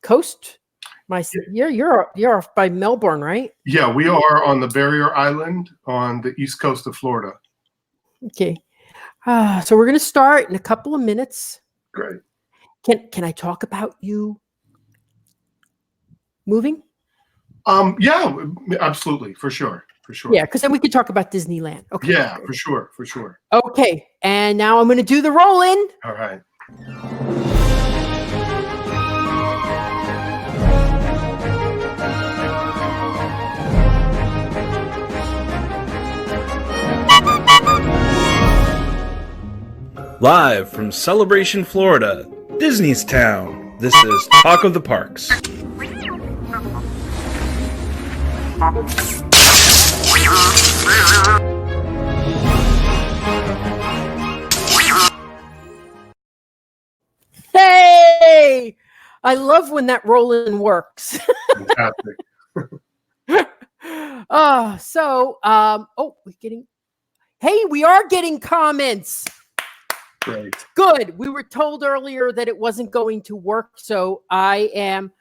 coast. You're off by Melbourne, right? Yeah, we are on the Barrier Island on the east coast of Florida. Okay. So we're going to start in a couple of minutes. Great. Can I talk about you moving? Yeah, absolutely, for sure. Yeah, because then we could talk about Disneyland. Okay. Yeah, for sure. Okay, and now I'm going to do the roll-in. All right. Live from Celebration, Florida, Disney's Town, this is Talk of the Parks. Hey! I love when that roll-in works. Fantastic. We are getting comments. Great. Good. We were told earlier that it wasn't going to work, so I am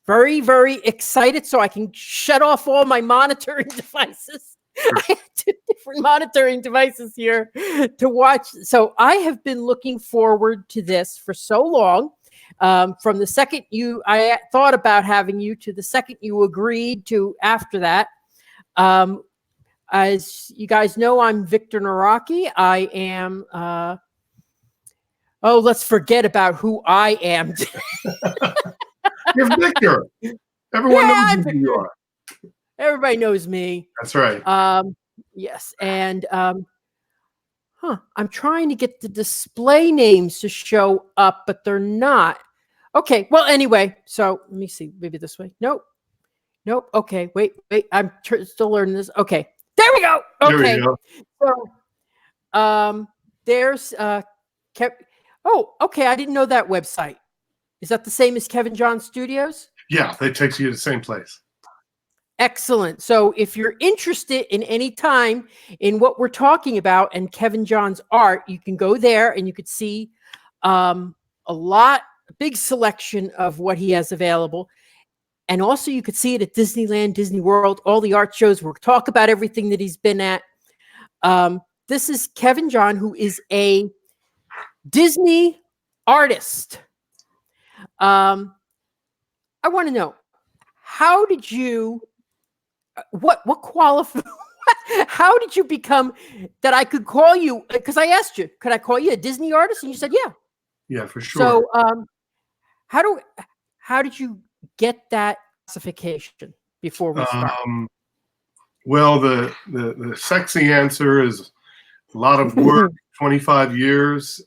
very, very excited so I can shut off all my monitoring devices. I have 2 different monitoring devices here to watch. So I have been looking forward to this for so long. From the second I thought about having you to the second you agreed to after that. As you guys know, I'm Victor Naraki. I am, let's forget about who I am. You're Victor. Everyone knows who you are. Everybody knows me. That's right. Yes. And I'm trying to get the display names to show up, but they're not. Okay. Well, anyway, so let me see. Maybe this way. Nope. Okay. Wait. I'm still learning this. Okay. There we go. Okay. There we go. So, there's okay. I didn't know that website. Is that the same as Kevin John Studios? Yeah, that takes you to the same place. Excellent. So if you're interested in any time in what we're talking about and Kevin John's art, you can go there and you could see a big selection of what he has available. And also you could see it at Disneyland, Disney World, all the art shows. We'll talk about everything that he's been at. This is Kevin John, who is a Disney artist. I want to know, how did you, how did you become that I could call you? Because I asked you, could I call you a Disney artist? And you said, yeah. Yeah, for sure. So, how did you get that classification before we start? Well, the sexy answer is a lot of work, 25 years,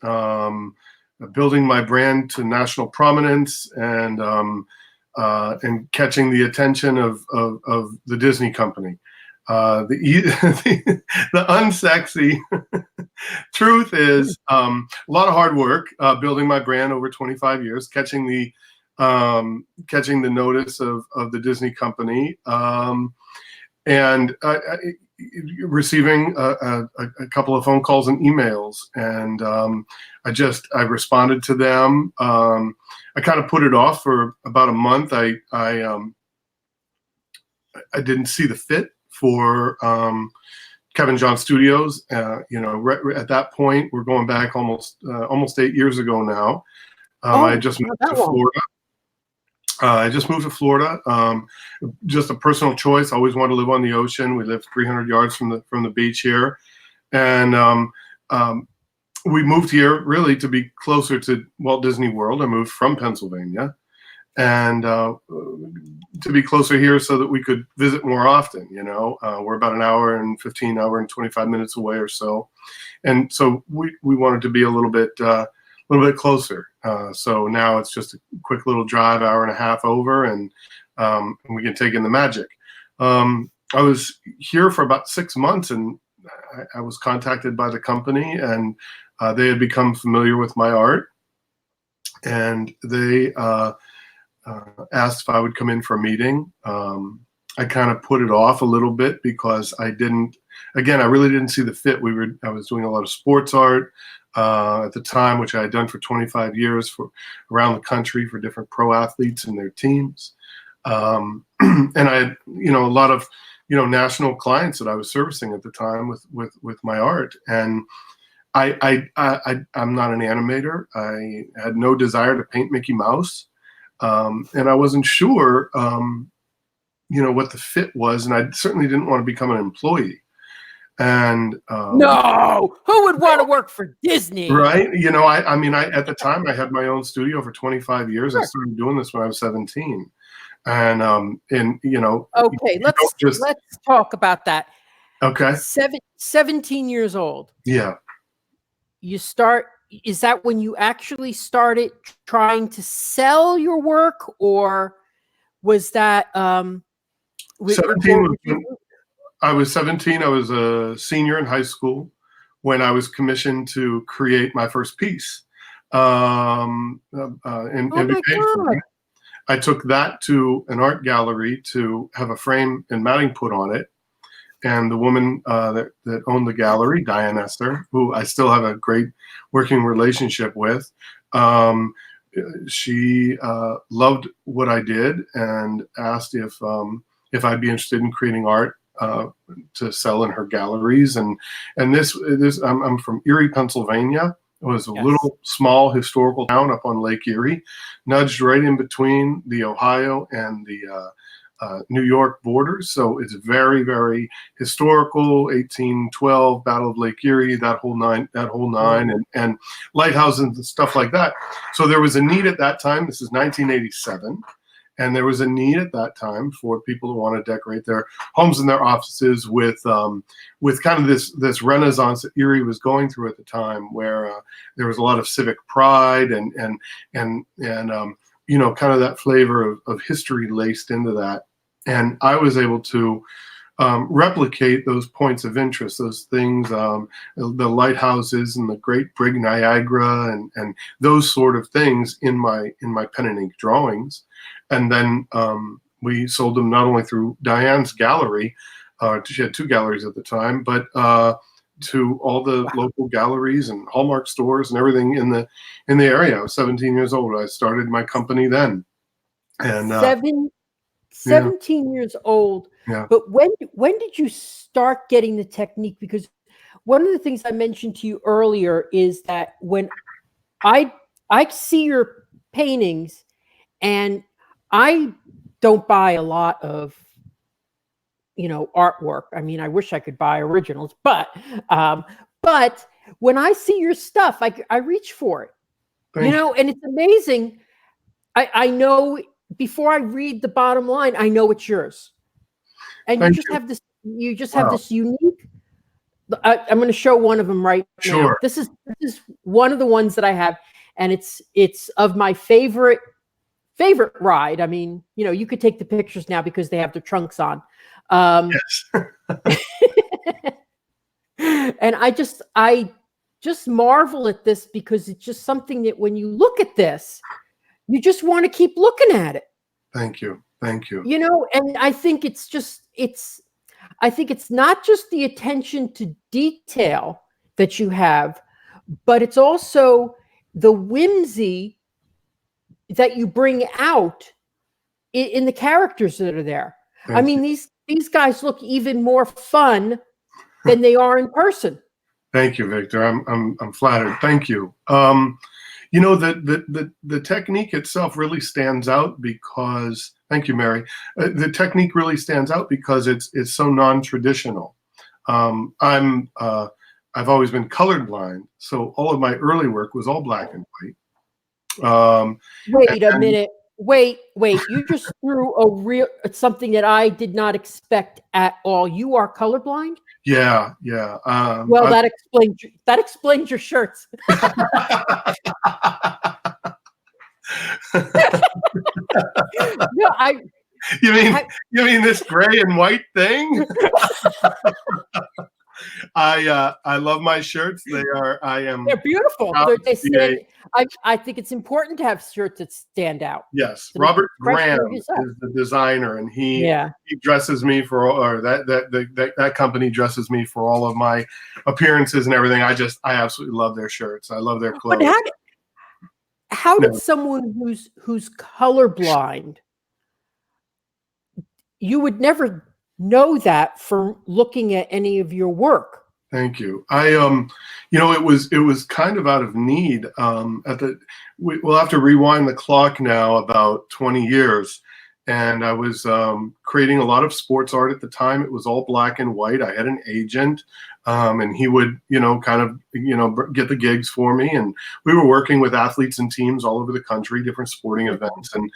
building my brand to national prominence and catching the attention of the Disney company. The unsexy truth is a lot of hard work building my brand over 25 years, catching the notice of the Disney company, and receiving a couple of phone calls and emails, and I responded to them. I kind of put it off for about a month. I didn't see the fit for Kevin John Studios. At that point, we're going back almost 8 years ago now. I just moved to Florida. Just a personal choice. I always wanted to live on the ocean. We live 300 yards from the beach here, and we moved here really to be closer to Walt Disney World. I moved from Pennsylvania, and to be closer here so that we could visit more often. We're about an hour and 25 minutes away or so, and so we wanted to be a little bit closer. So now it's just a quick little drive, hour and a half over, and we can take in the magic. I was here for about 6 months, and I was contacted by the company, and they had become familiar with my art, and they asked if I would come in for a meeting. I kind of put it off a little bit because I really didn't see the fit. I was doing a lot of sports art. at the time, which I had done for 25 years for around the country for different pro athletes and their teams. And I had, a lot of, national clients that I was servicing at the time with my art. And I'm not an animator. I had no desire to paint Mickey Mouse. And I wasn't sure, what the fit was. And I certainly didn't want to become an employee. And no, who would want to work for Disney? Right. I at the time I had my own studio for 25 years. Sure. I started doing this when I was 17. And okay, let's talk about that. Okay. 17 years old. Yeah. Is that when you actually started trying to sell your work, or was that 17 I was 17. I was a senior in high school when I was commissioned to create my first piece. And be paid for it. I took that to an art gallery to have a frame and matting put on it. And the woman that owned the gallery, Diane Esther, who I still have a great working relationship with, she loved what I did and asked if I'd be interested in creating art to sell in her galleries. And this I'm from Erie, Pennsylvania. It was a little small historical town up on Lake Erie, nudged right in between the Ohio and the New York borders. So it's very, very historical. 1812, Battle of Lake Erie, that whole nine, and lighthouses and stuff like that. So there was a need at that time. This is 1987. And there was a need at that time for people who want to decorate their homes and their offices with kind of this renaissance that Erie was going through at the time, where there was a lot of civic pride and kind of that flavor of history laced into that. And I was able to replicate those points of interest, those things, the lighthouses and the Great Brig Niagara and those sort of things in my pen and ink drawings. And then we sold them not only through Diane's gallery, she had two galleries at the time, but to all the local galleries and Hallmark stores and everything in the area. I was 17 years old. I started my company then. And 17 years old. Yeah. But when did you start getting the technique? Because one of the things I mentioned to you earlier is that when I see your paintings, and I don't buy a lot of artwork. I mean, I wish I could buy originals, but when I see your stuff, I reach for it. And it's amazing. I know before I read the bottom line, I know it's yours. And you have this unique. I'm going to show one of them right now. This is one of the ones that I have, and it's of my favorite ride. I mean, you could take the pictures now because they have their trunks on. Yes. And I just marvel at this, because it's just something that when you look at this, you just want to keep looking at it. Thank you. And I think I think it's not just the attention to detail that you have, but it's also the whimsy that you bring out in the characters that are there. I mean, these guys look even more fun than they are in person. Thank you, Victor. I'm flattered. Thank you. The technique itself really stands out because, thank you, Mary. The technique really stands out because it's so non-traditional. I've always been colorblind, so all of my early work was all black and white. Wait a minute. Wait. You just threw something that I did not expect at all. You are colorblind? Yeah. Well, that explains your shirts. No, you mean this gray and white thing? I love my shirts. I am They're beautiful. proud They're, to they be stand. I think it's important to have shirts that stand out. yes. To make Robert an expression Graham of is yourself. the designer, and Yeah. he dresses me for, or that company dresses me for all of my appearances and everything. I absolutely love their shirts. I love their But clothes. how did No. someone who's colorblind, you would never know that from looking at any of your work? Thank you. It was kind of out of need. We'll have to rewind the clock now about 20 years. And I was creating a lot of sports art at the time. It was all black and white. I had an agent, and he would, get the gigs for me. And we were working with athletes and teams all over the country, different sporting events. And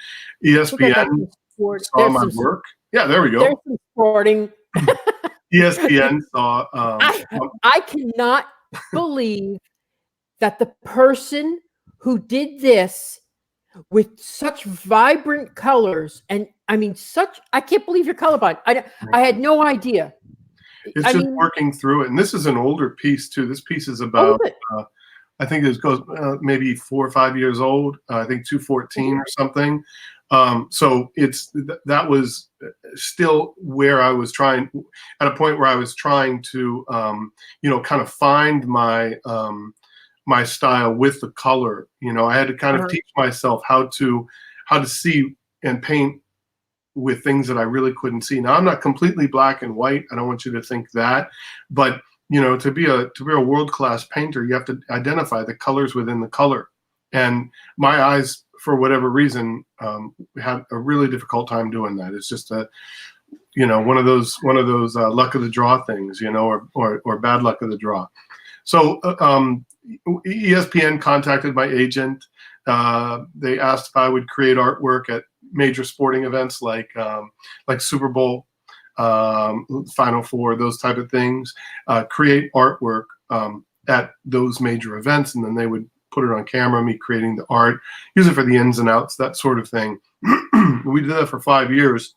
ESPN saw my work. Yeah, there we There's go. some sporting. ESPN saw. I cannot believe that the person who did this with such vibrant colors, and I mean, I can't believe you're colorblind. I had no idea. It's just working through it. And this is an older piece too. This piece is about, I think it goes maybe 4 or 5 years old. I think 214 or something. So that was still where I was trying, at a point where I was trying to, kind of find my my style with the color. I had to kind of teach myself how to see and paint with things that I really couldn't see. Now I'm not completely black and white. I don't want you to think that, but to be a world-class painter, you have to identify the colors within the color. And my eyes, for whatever reason, had a really difficult time doing that. It's just one of those luck of the draw things, or bad luck of the draw. So ESPN contacted my agent. They asked if I would create artwork at major sporting events like Super Bowl, Final Four, those type of things. Create artwork at those major events, and then they would put it on camera, me creating the art, use it for the ins and outs, that sort of thing. We did that for 5 years.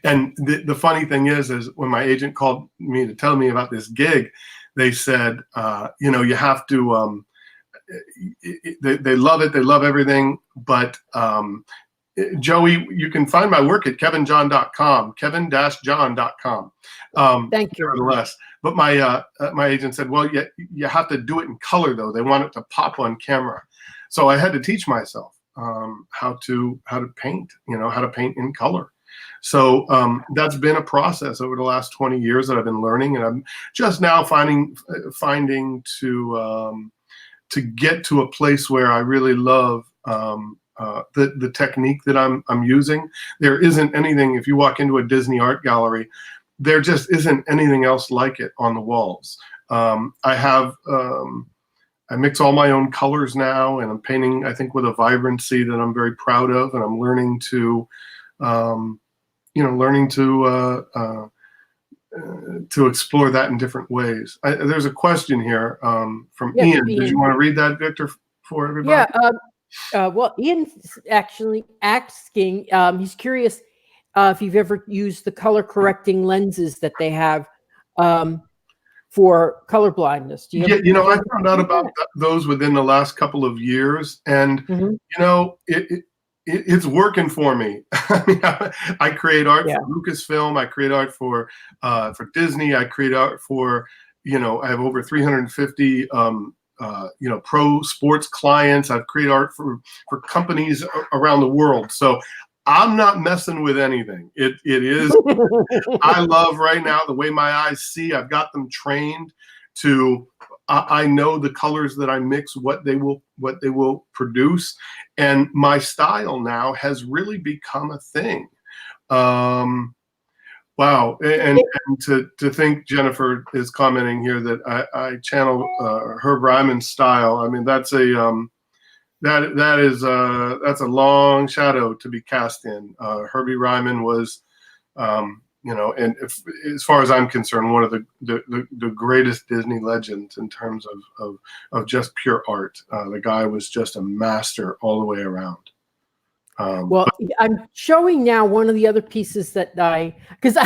And the funny thing is when my agent called me to tell me about this gig, they said, you have to, they love it. They love everything. But Joey, you can find my work at kevinjohn.com, kevin-john.com. Thank you. Nevertheless. But my agent said, well, you have to do it in color, though. They want it to pop on camera. So I had to teach myself how to paint, how to paint in color. So that's been a process over the last 20 years that I've been learning, and I'm just now finding to get to a place where I really love the technique that I'm using. There isn't anything, if you walk into a Disney art gallery, there just isn't anything else like it on the walls. I mix all my own colors now, and I'm painting, I think, with a vibrancy that I'm very proud of, and I'm learning to explore that in different ways. There's a question here from Ian. Did you want to read that, Victor, for everybody? Yeah. Well, Ian's actually asking, he's curious if you've ever used the color correcting lenses that they have for color blindness. I found out about those within the last couple of years, and it's working for me. I create art for Lucasfilm. I create art for Disney. I create art for I have over 350 pro sports clients. I've created art for companies around the world. So I'm not messing with anything. It is, I love right now the way my eyes see. I've got them trained to, I know the colors that I mix, what they will produce. And my style now has really become a thing. Wow. And to think Jennifer is commenting here that I channel Herb Ryman's style. I mean, that's that's a long shadow to be cast in. Herbie Ryman was, and as far as I'm concerned, one of the greatest Disney legends in terms of just pure art. The guy was just a master all the way around. Well, I'm showing now one of the other pieces that because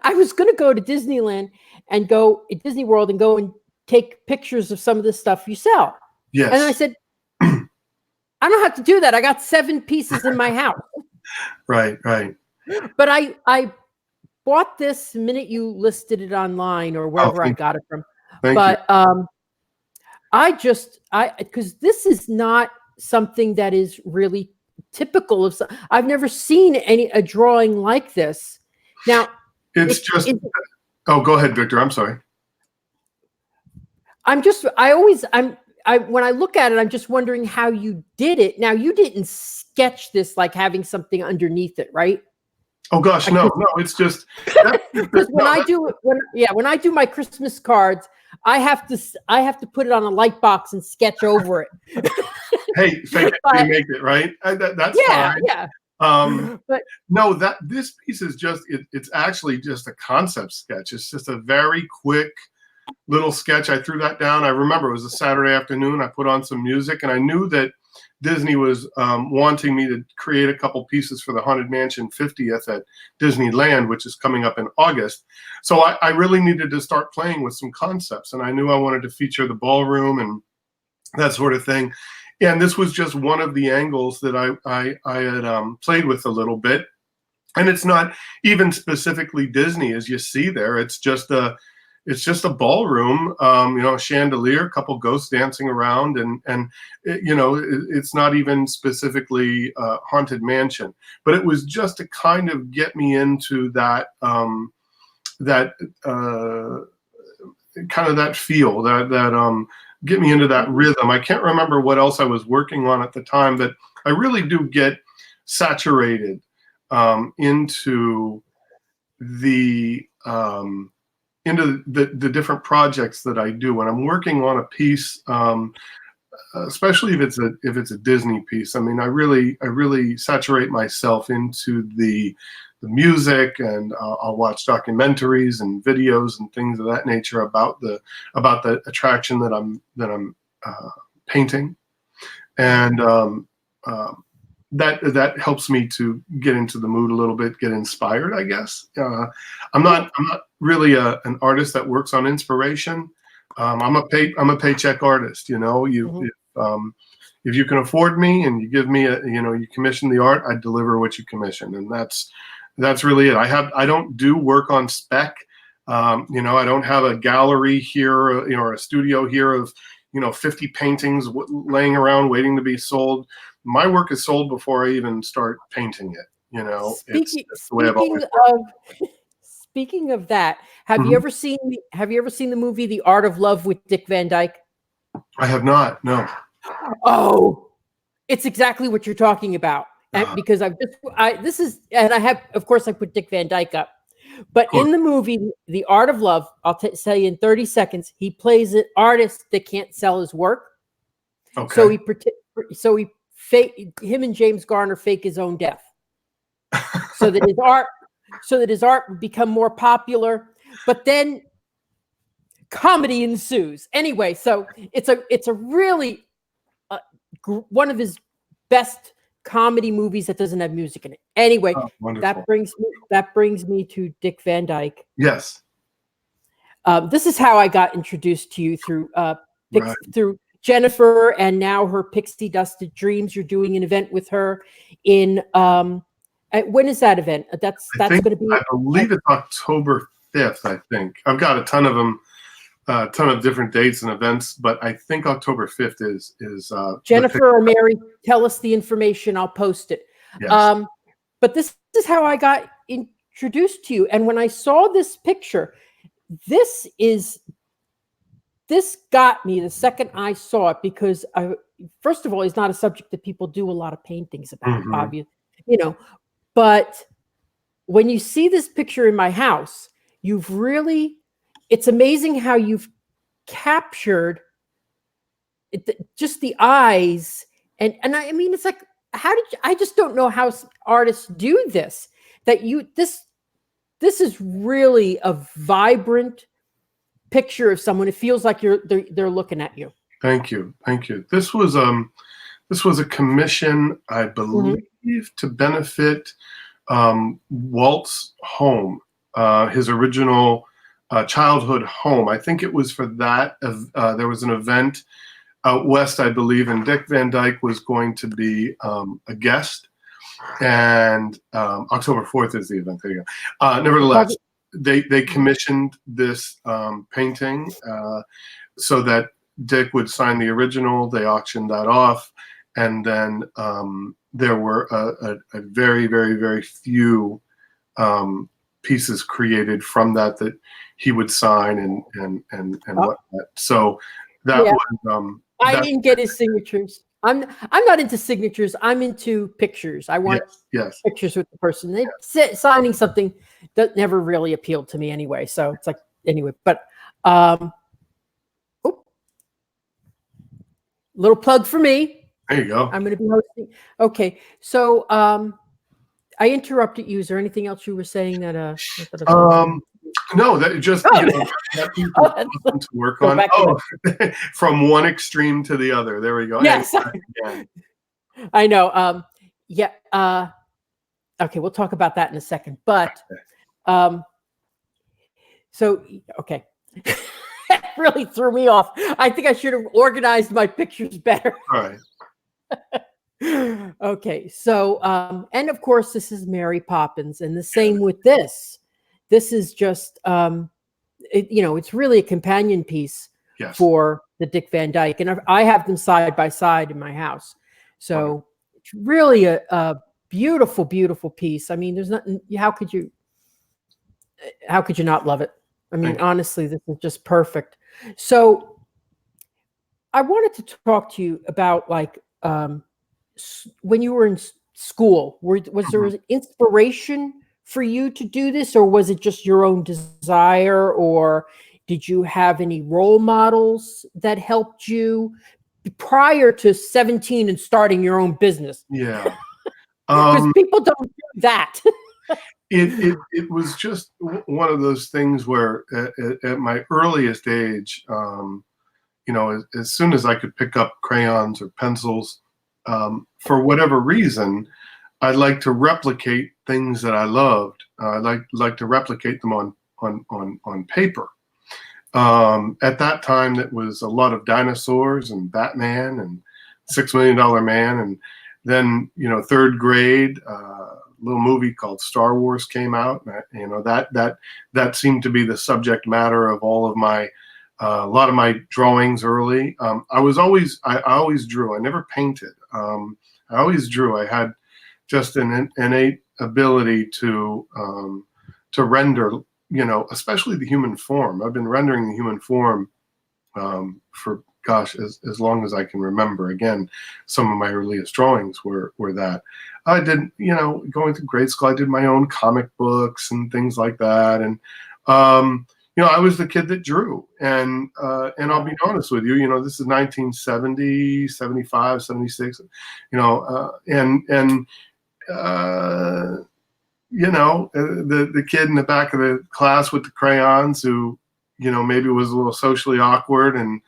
I was going to go to Disneyland and go at Disney World and go and take pictures of some of the stuff you sell. Yes. And I said, I don't have to do that. I got 7 pieces in my house. Right. Right. But I bought this the minute you listed it online or wherever I got it from. Thank But because this is not something that is really typical of. I've never seen a drawing like this. Now, oh, go ahead, Victor. I'm sorry. When I look at it, I'm just wondering how you did it. Now, you didn't sketch this like having something underneath it, right? Oh gosh, no, it's just because when I do my Christmas cards, I have to put it on a light box and sketch over it. Hey, fake it till you make it, right? That's fine. Yeah. But no, this piece is just it's actually just a concept sketch. It's just a very quick little sketch. I threw that down. I remember it was a Saturday afternoon. I put on some music, and I knew that Disney was wanting me to create a couple pieces for the Haunted Mansion 50th at Disneyland, which is coming up in August. So I really needed to start playing with some concepts, and I knew I wanted to feature the ballroom and that sort of thing. And this was just one of the angles that I had played with a little bit. And it's not even specifically Disney, as you see there. It's just a ballroom, a chandelier, a couple ghosts dancing around, and it's not even specifically Haunted Mansion, but it was just to kind of get me into that kind of that feel, that get me into that rhythm. I can't remember what else I was working on at the time, but I really do get saturated into the different projects that I do. When I'm working on a piece, especially if it's a Disney piece, I mean, I really saturate myself into the music, and I'll watch documentaries and videos and things of that nature about the attraction that I'm painting, and that helps me to get into the mood a little bit, get inspired, I guess. I'm not really an artist that works on inspiration. I'm a paycheck artist. If you can afford me and you give me you commission the art, I deliver what you commission, and that's really it. I don't do work on spec. I don't have a gallery here, or a studio here of 50 paintings laying around waiting to be sold. My work is sold before I even start painting it. Speaking of that, have you ever seen the movie The Art of Love with Dick Van Dyke? I have not. No. Oh, it's exactly what you're talking about. And because I put Dick Van Dyke up, but in the movie The Art of Love, I'll tell you in 30 seconds, he plays an artist that can't sell his work. Okay. Him and James Garner fake his own death, so that his art would become more popular. But then comedy ensues. Anyway, so it's a really one of his best comedy movies that doesn't have music in it. Anyway, that brings me to Dick Van Dyke. Yes. This is how I got introduced to you through through Jennifer, and now her Pixie Dusted Dreams. You're doing an event with her in when is that event? That's going to be. I believe it's October 5th. I think I've got a ton of them. A ton of different dates and events, but I think October 5th is Jennifer or Mary, tell us the information. I'll post it. Yes. But this is how I got introduced to you. And when I saw this picture, this got me the second I saw it, because first of all, it's not a subject that people do a lot of paintings about, obviously, but when you see this picture in my house, it's amazing how you've captured just the eyes. And I mean, it's like, I just don't know how artists do this, this is really a vibrant picture of someone. It feels like they're looking at you. Thank you. This was a commission, I believe, to benefit Walt's home, his original childhood home. I think it was for that. There was an event out west, I believe, and Dick Van Dyke was going to be a guest. And October 4th is the event. There you go. Nevertheless, they commissioned this painting so that Dick would sign the original. They auctioned that off, and then there were a very, very, very few pieces created from that he would sign and whatnot. So that was. I didn't get his signatures. I'm not into signatures. I'm into pictures. I want pictures with the person. Signing something that never really appealed to me anyway. So it's like anyway, but little plug for me. There you go. I'm going to be hosting. Okay, so I interrupted you. Is there anything else you were saying that? No, that just that piece was awesome to work on. From one extreme to the other. There we go. Yes, I know. Okay, we'll talk about that in a second. But okay. That really threw me off. I think I should have organized my pictures better. All right. Okay, so and of course this is Mary Poppins, and the same with this. This is just it's really a companion piece for the Dick Van Dyke, and I have them side by side in my house. So it's really a beautiful, beautiful piece. I mean, there's nothing. How could you not love it? I mean, honestly, this is just perfect. So I wanted to talk to you about when you were in school. Was there an inspiration for you to do this, or was it just your own desire, or did you have any role models that helped you prior to 17 and starting your own business? Yeah. Because people don't do that. It was just one of those things where at my earliest age, as soon as I could pick up crayons or pencils, for whatever reason, I like to replicate things that I loved. I like to replicate them on paper. At that time, it was a lot of dinosaurs and Batman and $6 Million Man, and then third grade, a little movie called Star Wars came out. That seemed to be the subject matter of all of my a lot of my drawings early. I always drew. I never painted. I always drew. I had just an innate ability to render, especially the human form. I've been rendering the human form for as long as I can remember. Again, some of my earliest drawings were that. I did, going through grade school, I did my own comic books and things like that. And I was the kid that drew. And I'll be honest with you, this is 1970, 75, 76, the kid in the back of the class with the crayons who, maybe was a little socially awkward and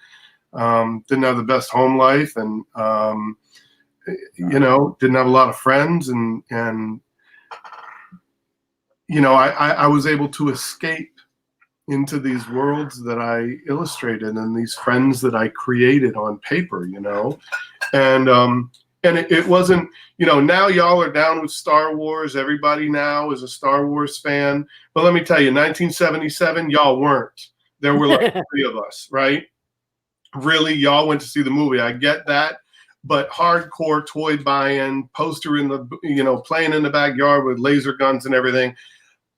didn't have the best home life and, didn't have a lot of friends. And I was able to escape into these worlds that I illustrated and these friends that I created on paper, and it wasn't, now y'all are down with Star Wars. Everybody now is a Star Wars fan. But let me tell you, 1977, y'all weren't. There were like 3 of us, right? Really, y'all went to see the movie. I get that. But hardcore toy buy-in, poster in the, playing in the backyard with laser guns and everything.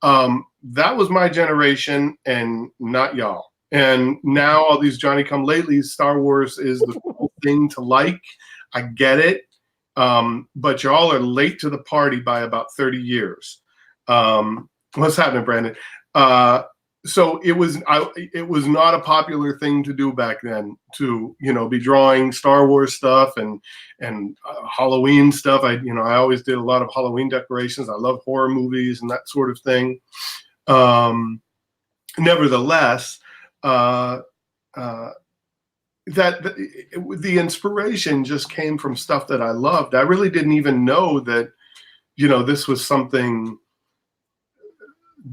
That was my generation and not y'all. And now all these Johnny-come-latelys, Star Wars is the cool thing to like. I get it. But y'all are late to the party by about 30 years. What's happening, Brandon? So it was not a popular thing to do back then to, be drawing Star Wars stuff and Halloween stuff. I always did a lot of Halloween decorations. I love horror movies and that sort of thing. Nevertheless, the inspiration just came from stuff that I loved. I really didn't even know that, this was something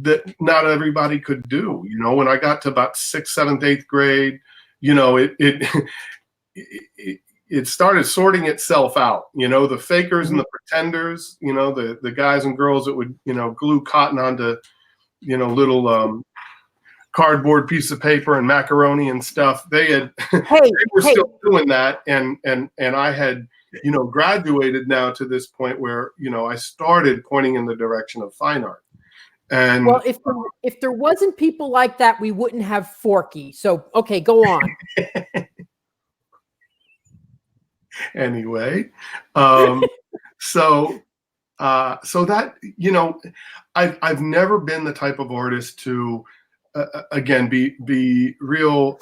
that not everybody could do. You know, when I got to about 6th, 7th, 8th grade, you know, it started sorting itself out. You know, the fakers and the pretenders. You know, the guys and girls that would, you know, glue cotton onto, you know, little cardboard piece of paper and macaroni and stuff. They were still doing that, and I had, you know, graduated now to this point where, you know, I started pointing in the direction of fine art. And well, if there wasn't people like that, we wouldn't have Forky. So okay, go on. Anyway, so that, you know, I've never been the type of artist to again be real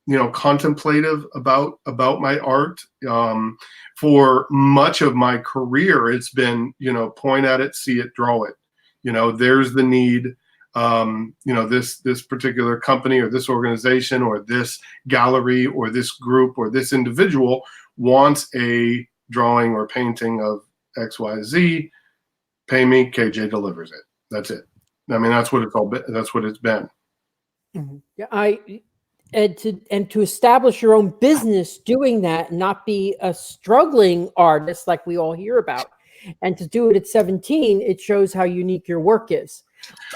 you know, contemplative about my art. For much of my career, it's been, you know, point at it, see it, draw it. You know, there's the need. You know, this particular company or this organization or this gallery or this group or this individual wants a drawing or painting of XYZ. Pay me, KJ delivers it. That's it. I mean, that's what it's all been. That's what it's been. Mm-hmm. Yeah, and to establish your own business doing that, and not be a struggling artist like we all hear about, and to do it at 17, it shows how unique your work is.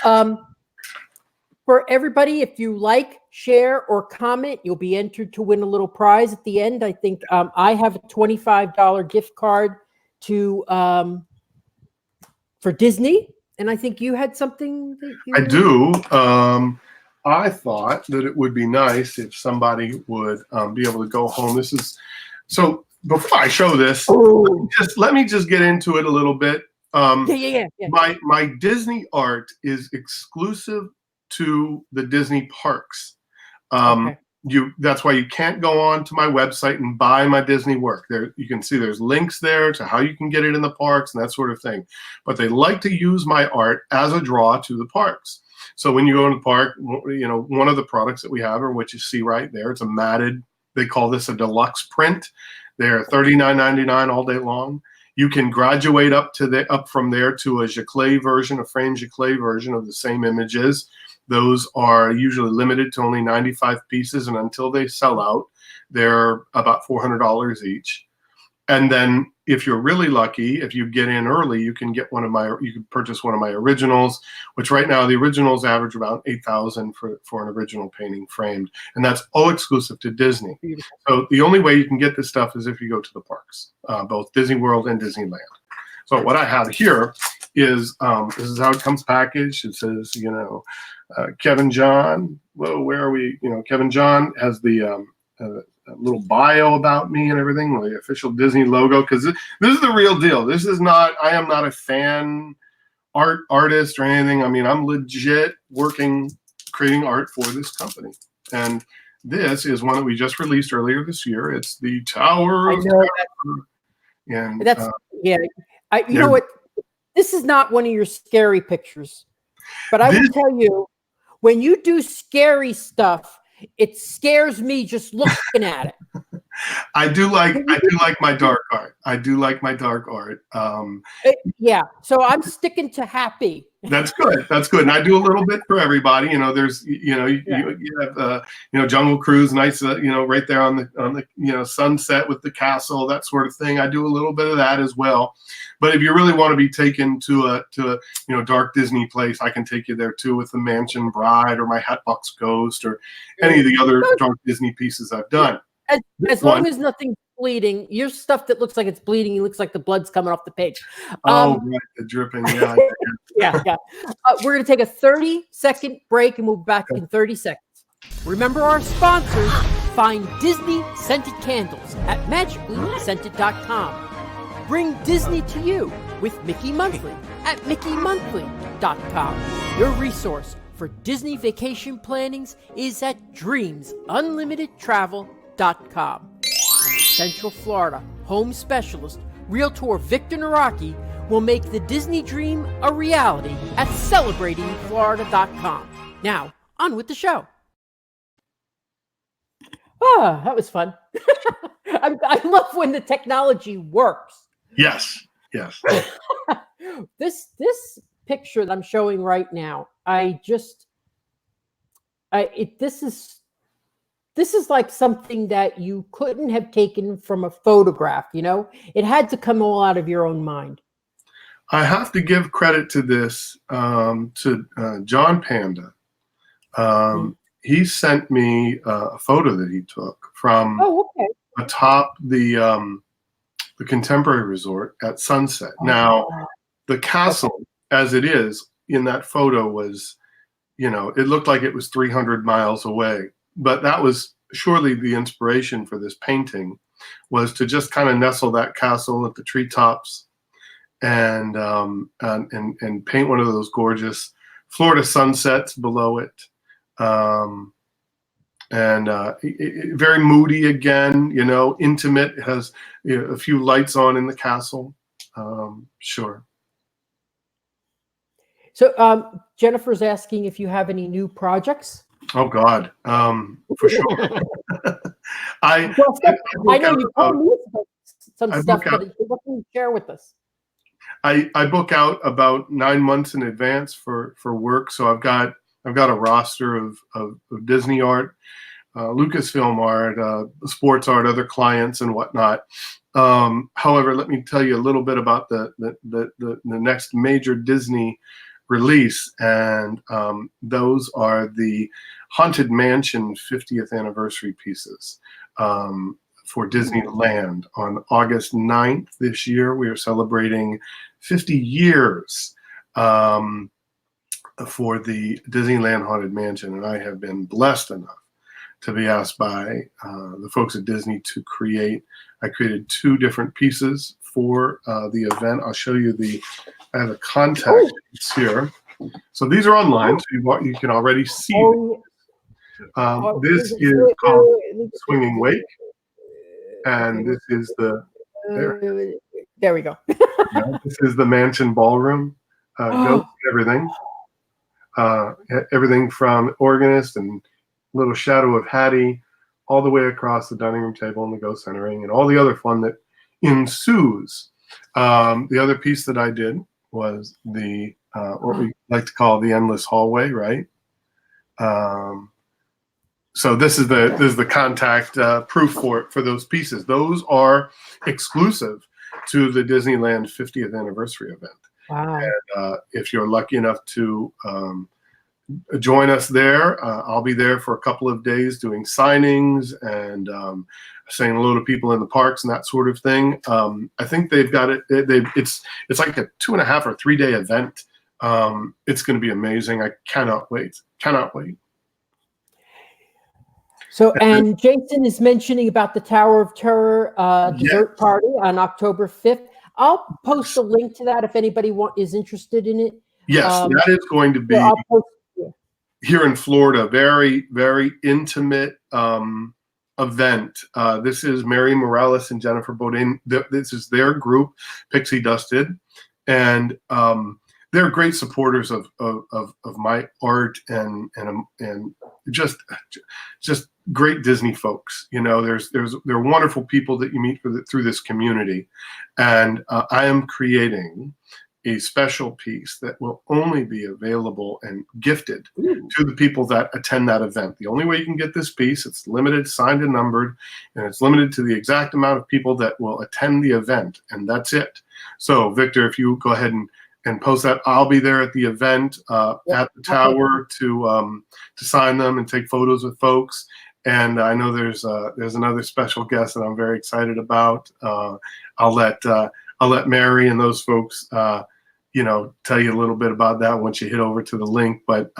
For everybody, if you like, share, or comment, you'll be entered to win a little prize at the end. I think I have a $25 gift card to for Disney, and I think you had something that you... I do. I thought that it would be nice if somebody would be able to go home. This is so. Before I show this, let me just get into it a little bit. Yeah. My Disney art is exclusive to the Disney parks. Okay. That's why you can't go on to my website and buy my Disney work. There, you can see there's links there to how you can get it in the parks and that sort of thing. But they like to use my art as a draw to the parks. So when you go in the park, you know, one of the products that we have are what you see right there. It's a matted, they call this a deluxe print. They're $39.99 all day long. You can graduate up from there to a giclée version, a framed giclée version of the same images. Those are usually limited to only 95 pieces, and until they sell out, they're about $400 each. And then if you're really lucky, if you get in early, you can purchase one of my originals, which right now the originals average about $8,000 for an original painting framed, and that's all exclusive to Disney. So the only way you can get this stuff is if you go to the parks, both Disney World and Disneyland. So what I have here is this is how it comes packaged. It says, you know, Kevin John. Whoa, where are we? You know, Kevin John has the a little bio about me and everything, the official Disney logo, because this is the real deal. This is not, I am not a fan artist or anything. I mean, I'm legit creating art for this company. And this is one that we just released earlier this year. It's the Tower of Terror. And that's you know what? This is not one of your scary pictures, but I will tell you, when you do scary stuff, it scares me just looking at it. I do like my dark art. Yeah. So I'm sticking to happy. That's good. And I do a little bit for everybody. You know, there's, you know, you have, you know, Jungle Cruise, nice, you know, right there on the, you know, sunset with the castle, that sort of thing. I do a little bit of that as well. But if you really want to be taken to a you know, dark Disney place, I can take you there too with the Mansion Bride or my Hatbox Ghost or any of the other dark Disney pieces I've done. As long as nothing's bleeding, your stuff that looks like it's bleeding, it looks like the blood's coming off the page. Right, the dripping, yeah. Yeah. We're going to take a 30-second break and we'll be back in 30 seconds. Remember our sponsors. Find Disney scented candles at magicallyscented.com. Bring Disney to you with Mickey Monthly at mickeymonthly.com. Your resource for Disney vacation plannings is at dreamsunlimitedtravel.com. Central Florida home specialist, Realtor Victor Naraki, will make the Disney dream a reality at celebratingflorida.com. Now, on with the show. Ah, that was fun. I love when the technology works. Yes. This picture that I'm showing right now. This is like something that you couldn't have taken from a photograph, you know? It had to come all out of your own mind. I have to give credit to this to John Panda. He sent me a photo that he took from atop the Contemporary Resort at sunset. Now, the castle, as it is in that photo, was, you know, it looked like it was 300 miles away. But that was surely the inspiration for this painting, was to just kind of nestle that castle at the treetops and paint one of those gorgeous Florida sunsets below it. Very moody again, you know, intimate, has, you know, a few lights on in the castle. Sure. So Jennifer's asking if you have any new projects. Oh God, for sure. I know you told me some stuff, but what can you share with us? I book out about 9 months in advance for work, so I've got a roster of Disney art, Lucasfilm art, sports art, other clients and whatnot. However, let me tell you a little bit about the next major Disney release, and those are the Haunted Mansion 50th anniversary pieces for Disneyland. On August 9th this year, we are celebrating 50 years for the Disneyland Haunted Mansion, and I have been blessed enough to be asked by the folks at Disney to create. I created 2 different pieces for the event. I'll show you I have a contact here. So these are online, so you can already see them. This is called Swinging Wake, and this is there we go. This is the Mansion Ballroom. Ghost everything. Everything from organist and little shadow of Hattie all the way across the dining room table and the ghost centering and all the other fun that ensues. The other piece that I did was the what we like to call the endless hallway, right? So this is the contact proof for those pieces. Those are exclusive to the Disneyland 50th anniversary event. Wow. And if you're lucky enough to join us there, I'll be there for a couple of days doing signings and saying hello to people in the parks and that sort of thing. I think they've got it. It's like a 2.5 or 3 day event. It's going to be amazing. I cannot wait. Cannot wait. So, and Jason is mentioning about the Tower of Terror dessert party on October 5th. I'll post a link to that if anybody is interested in it. Yes, that is going to be here in Florida. Very, very intimate event. This is Mary Morales and Jennifer Bodine. This is their group, Pixie Dusted, and they're great supporters of my art and just great Disney folks. You know, they're wonderful people that you meet through this community, and I am creating a special piece that will only be available and gifted to the people that attend that event. The only way you can get this piece, it's limited, signed and numbered, and it's limited to the exact amount of people that will attend the event, and that's it. So Victor, if you go ahead and post that, I'll be there at the event at the tower to sign them and take photos with folks. And I know there's another special guest that I'm very excited about. I'll let Mary and those folks tell you a little bit about that once you hit over to the link. But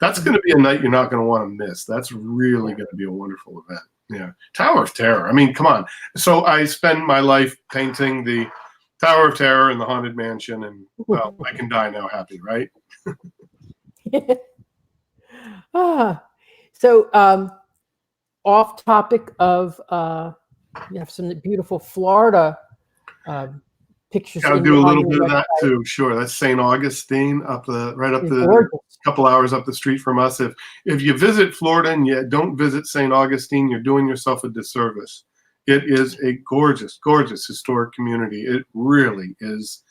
that's going to be a night you're not going to want to miss. That's really going to be a wonderful event. Yeah, Tower of Terror. I mean, come on. So I spend my life painting the Tower of Terror and the Haunted Mansion, and well, I can die now happy, right? So off topic of you have some beautiful Florida pictures. I'll do a little bit of that too. Sure, that's St. Augustine right up the couple hours up the street from us. If you visit Florida and you don't visit St. Augustine, you're doing yourself a disservice. It is a gorgeous, gorgeous historic community. It really is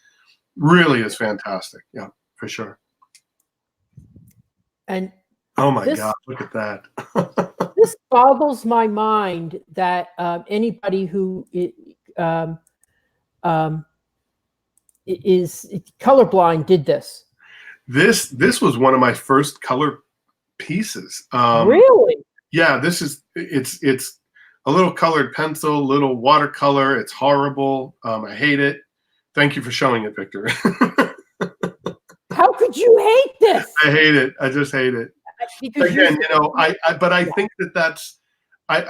fantastic. Yeah, for sure. And Oh my this God, look at that. this boggles my mind that anybody who is colorblind did this. This was one of my first color pieces. Really? Yeah, it's a little colored pencil, little watercolor. It's horrible. I hate it. Thank you for showing it, Victor. How could you hate this? I hate it. I just hate it. Because Again, but I think that's the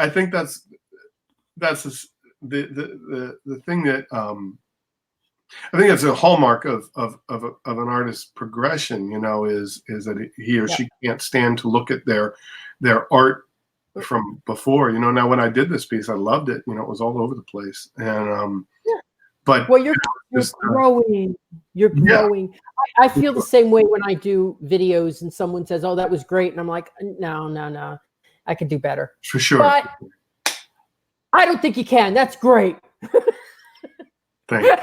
thing that I think that's a hallmark of an artist's progression. Is that he or she can't stand to look at their art from before. Now when I did this piece, I loved it. It was all over the place, and but well, you're growing. You're growing. I feel the same way when I do videos and someone says, "Oh, that was great," and I'm like, "No, I could do better." For sure. But I don't think you can. That's great. Thank you.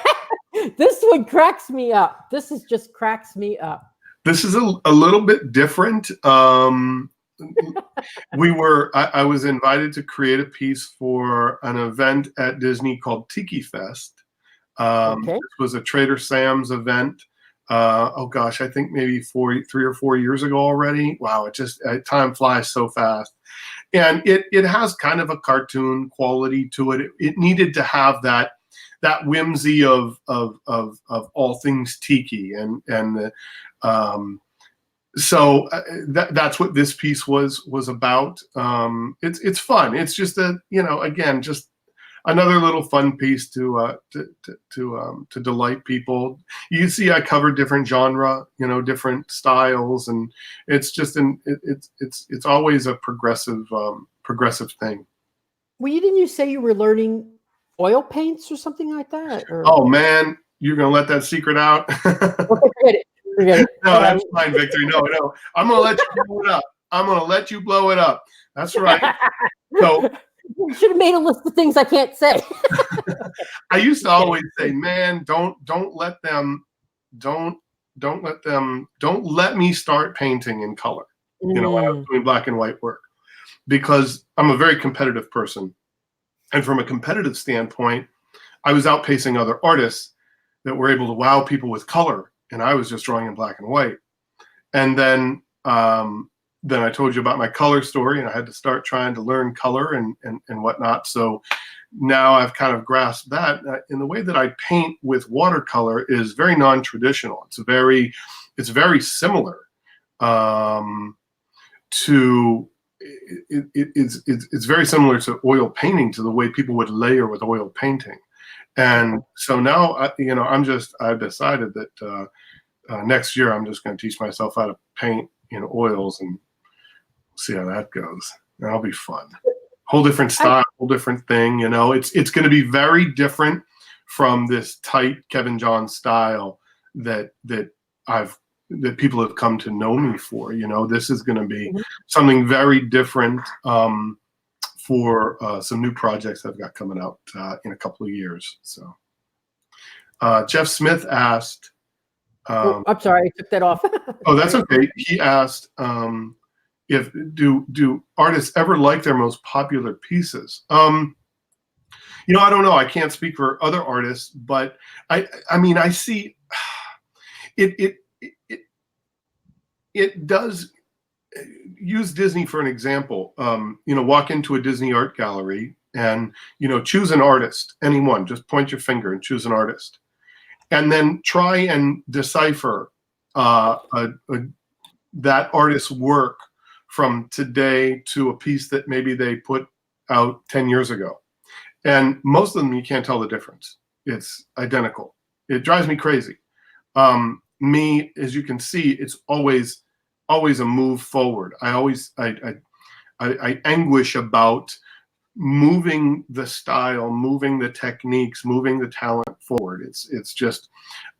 This one cracks me up. This just cracks me up. This is a little bit different. I was invited to create a piece for an event at Disney called Tiki Fest. It was a Trader Sam's event. Oh gosh, I think maybe 3 or 4 years ago already. Wow, time flies so fast. And it has kind of a cartoon quality to it. It needed to have that whimsy of all things tiki, so that's what this piece was about. It's fun. It's just again, just another little fun piece to delight people. You see, I cover different genre, different styles, and it's just it's always a progressive thing. Well, didn't you say you were learning oil paints or something like that? Or? Oh man, you're gonna let that secret out? Forget it. No, that's fine, Victor. No, I'm gonna let you blow it up. I'm gonna let you blow it up. That's right. So you should have made a list of things I can't say. I used to always say, man, don't let me start painting in color. When I was doing black and white work, because I'm a very competitive person. And from a competitive standpoint, I was outpacing other artists that were able to wow people with color, and I was just drawing in black and white. And then I told you about my color story, and I had to start trying to learn color and whatnot. So now I've kind of grasped that. In the way that I paint with watercolor is very non-traditional. It's very similar to. It's very similar to oil painting, to the way people would layer with oil painting. And so now I've decided that next year I'm just going to teach myself how to paint in oils and see how that goes. That'll be fun. Whole different style, whole different thing. It's going to be very different from this tight Kevin John style that people have come to know me for. This is going to be something very different for some new projects I've got coming out in a couple of years. So Jeff Smith asked. I'm sorry, I took that off. Oh, that's okay. He asked if do artists ever like their most popular pieces? I don't know. I can't speak for other artists, but I mean, I see it does. Use Disney for an example. Walk into a Disney art gallery and choose an artist, anyone. Just point your finger and choose an artist, and then try and decipher that artist's work from today to a piece that maybe they put out 10 years ago. And most of them, you can't tell the difference. It's identical. It drives me crazy. Me, as you can see, it's always a move forward. I anguish about moving the style, moving the techniques, moving the talent forward. It's just,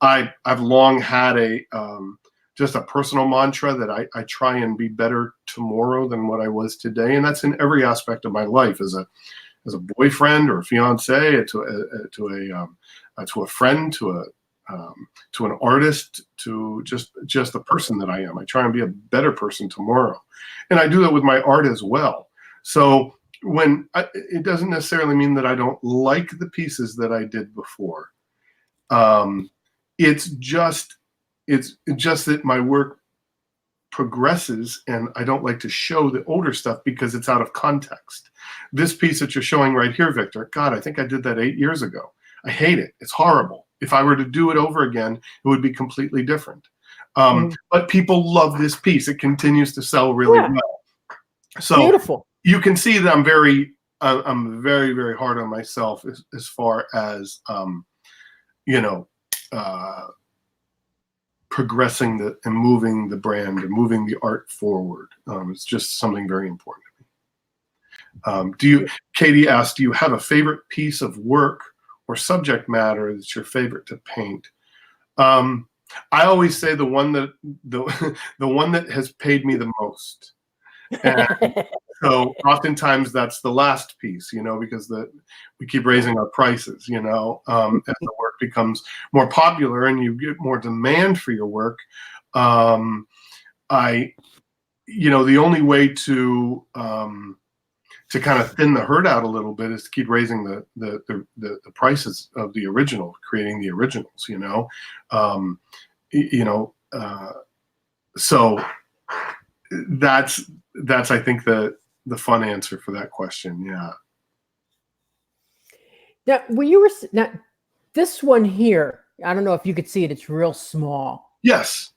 I've long had just a personal mantra that I try and be better tomorrow than what I was today. And that's in every aspect of my life, as a boyfriend or a fiance, to a friend, to to an artist, to just the person that I am. I try and be a better person tomorrow, and I do that with my art as well. So it doesn't necessarily mean that I don't like the pieces that I did before. It's just that my work progresses, and I don't like to show the older stuff because it's out of context. This piece that you're showing right here, Victor, God, I think I did that 8 years ago. I hate it. It's horrible. If I were to do it over again, it would be completely different. But people love this piece. It continues to sell really well. So Beautiful. You can see that I'm very, very hard on myself as far as, progressing and moving the brand and moving the art forward. It's just something very important to me. Katie asked, do you have a favorite piece of work or subject matter that's your favorite to paint? I always say the one that has paid me the most. And so oftentimes that's the last piece, because we keep raising our prices, as the work becomes more popular and you get more demand for your work. The only way to kind of thin the herd out a little bit is to keep raising the prices of the original, creating the originals, so that's I think the fun answer for that question. Yeah. Now this one here, I don't know if you could see it. It's real small. Yes.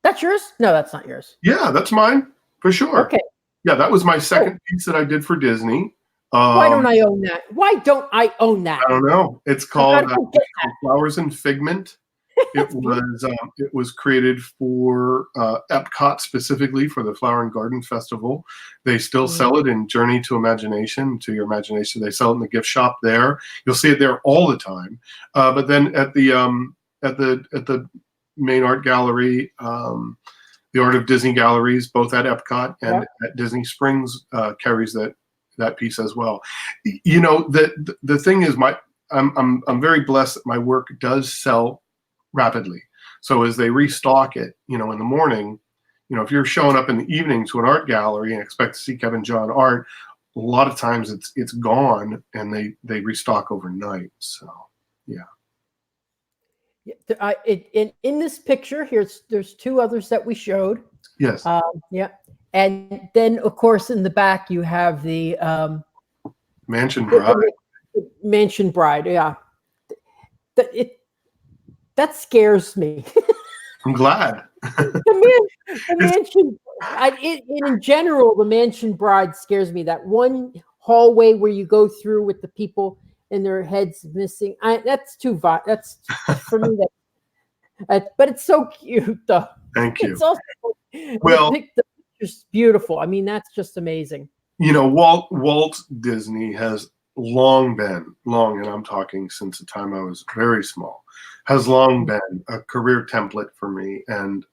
That's yours? No, that's not yours. Yeah, that's mine for sure. Okay. Yeah, that was my second piece that I did for Disney. Why don't I own that? Why don't I own that? I don't know. It's called Flowers and Figment. It was created for Epcot, specifically for the Flower and Garden Festival. They still sell it in Journey to Imagination, to your imagination. They sell it in the gift shop there. You'll see it there all the time. But then at the main art gallery, the Art of Disney Galleries, both at Epcot and at Disney Springs, carries that piece as well. The thing is, I'm very blessed that my work does sell rapidly. So as they restock it, in the morning, if you're showing up in the evening to an art gallery and expect to see Kevin John art, a lot of times it's gone and they restock overnight. So yeah. In this picture here, there's two others that we showed. Yes. And then of course in the back you have the Mansion Bride. Mansion Bride. Yeah. That scares me. I'm glad. the Mansion. In general, the Mansion Bride scares me. That one hallway where you go through with the people and their heads missing. That's too. That's for me. But it's so cute, though. Thank you. It's also the picture's beautiful. I mean, that's just amazing. Walt Disney has long, and I'm talking since the time I was very small, has long been a career template for me, and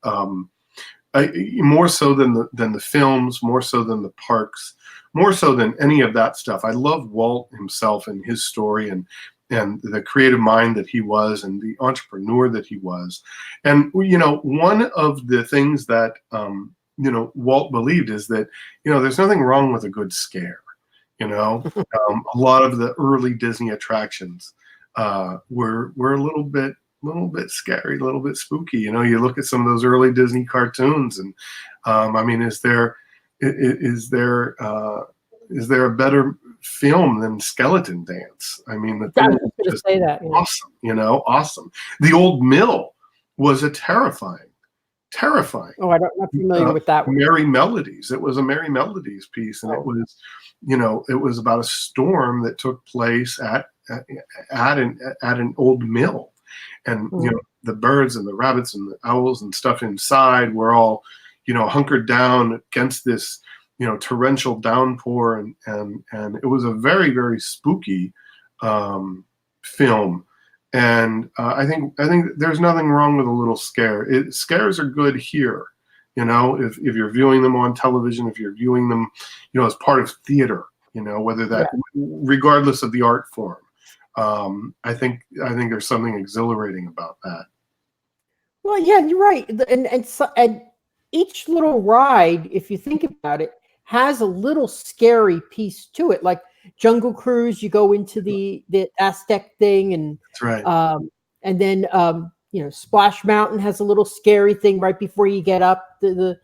more so than the films, more so than the parks, more so than any of that stuff. I love Walt himself and his story and the creative mind that he was and the entrepreneur that he was. And one of the things that Walt believed is that there's nothing wrong with a good scare. A lot of the early Disney attractions were a little bit scary, a little bit spooky. You look at some of those early Disney cartoons, and I mean, is there a better film than Skeleton Dance? I mean, the thing was just say that, awesome. Awesome. The Old Mill was a terrifying. Oh, I'm not familiar with that one. Merry Melodies. It was a Merry Melodies piece, and it was about a storm that took place at an old mill, and the birds and the rabbits and the owls and stuff inside were all hunkered down against this torrential downpour, and it was a very, very spooky film. And I think there's nothing wrong with a little scare. Scares are good here, if you're viewing them on television, if you're viewing them, as part of theater, whether that, regardless of the art form. I think there's something exhilarating about that. Well, yeah, you're right. And each little ride, if you think about it, has a little scary piece to it. Like Jungle Cruise, you go into the Aztec thing, That's right. and then Splash Mountain has a little scary thing right before you get up to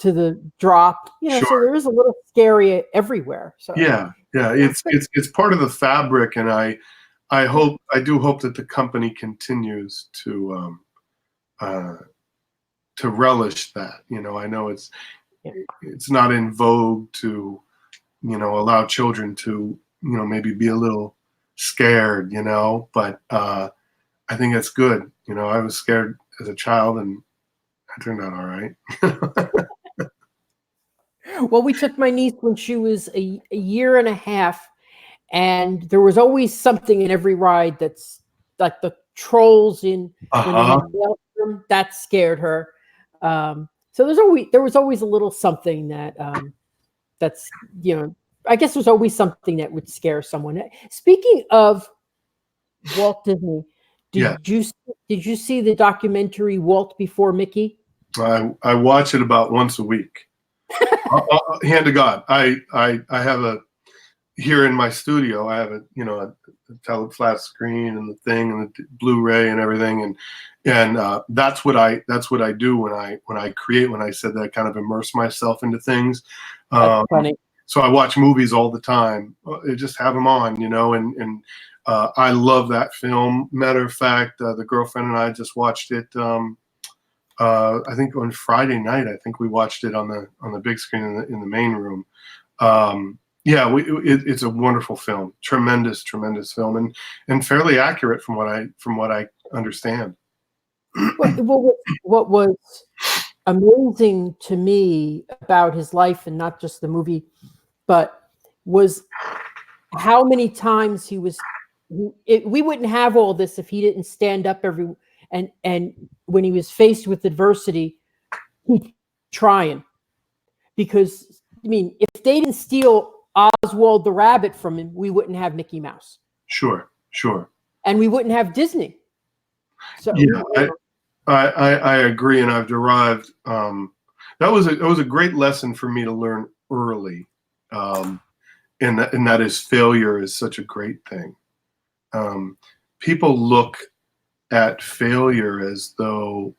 the drop. So Sure. there is a little scary everywhere. So Yeah, it's part of the fabric, and I do hope that the company continues to relish that. I know it's not in vogue to allow children to maybe be a little scared, but I think it's good. I was scared as a child, and I turned out all right. Well, we took my niece when she was a year and a half, and there was always something in every ride that's like the trolls in when they had Maelstrom, that scared her. So there was always a little something that's I guess there's always something that would scare someone. Speaking of Walt Disney, Yeah. did you see the documentary Walt Before Mickey? I watch it about once a week. Hand to God, I have here in my studio. I have a flat screen and the thing and the Blu-ray and everything, and that's what I do when I create. When I said that, I kind of immerse myself into things. That's funny. So I watch movies all the time. I just have them on, and I love that film. Matter of fact, the girlfriend and I just watched it. I think on Friday night. I think we watched it on the big screen in the main room. It's a wonderful film. Tremendous film, and fairly accurate from what I understand. Well, what was amazing to me about his life, and not just the movie, but was how many times we wouldn't have all this if he didn't stand up and when he was faced with adversity, he'd trying. Because if they didn't steal Oswald the Rabbit from him, we wouldn't have Mickey Mouse. Sure. And we wouldn't have Disney. So yeah, I agree, and I've derived that was a great lesson for me to learn early, and that is failure is such a great thing. People look at failure as though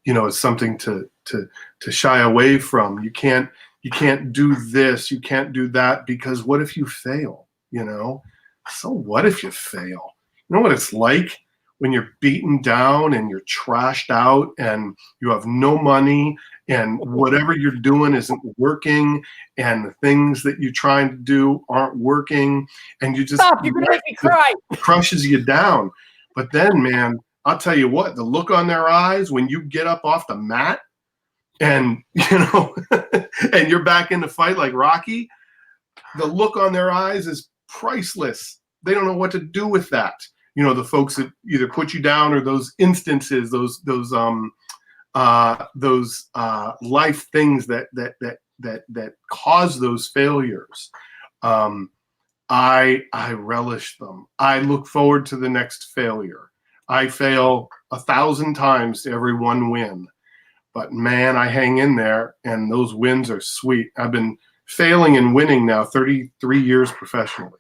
it's something to shy away from. You can't do this, you can't do that, because what if you fail? So what if you fail? You know what it's like when you're beaten down and you're trashed out and you have no money and whatever you're doing isn't working and the things that you're trying to do aren't working, and you just stop, you're gonna make me cry. Crushes you down. But then, man, I'll tell you what, the look on their eyes when you get up off the mat and and you're back in the fight like Rocky, the look on their eyes is priceless. They don't know what to do with that. The folks that either put you down, or those instances, those life things that cause those failures. I relish them. I look forward to the next failure. I fail 1,000 times to every one win, but man, I hang in there, and those wins are sweet. I've been failing and winning now 33 years professionally.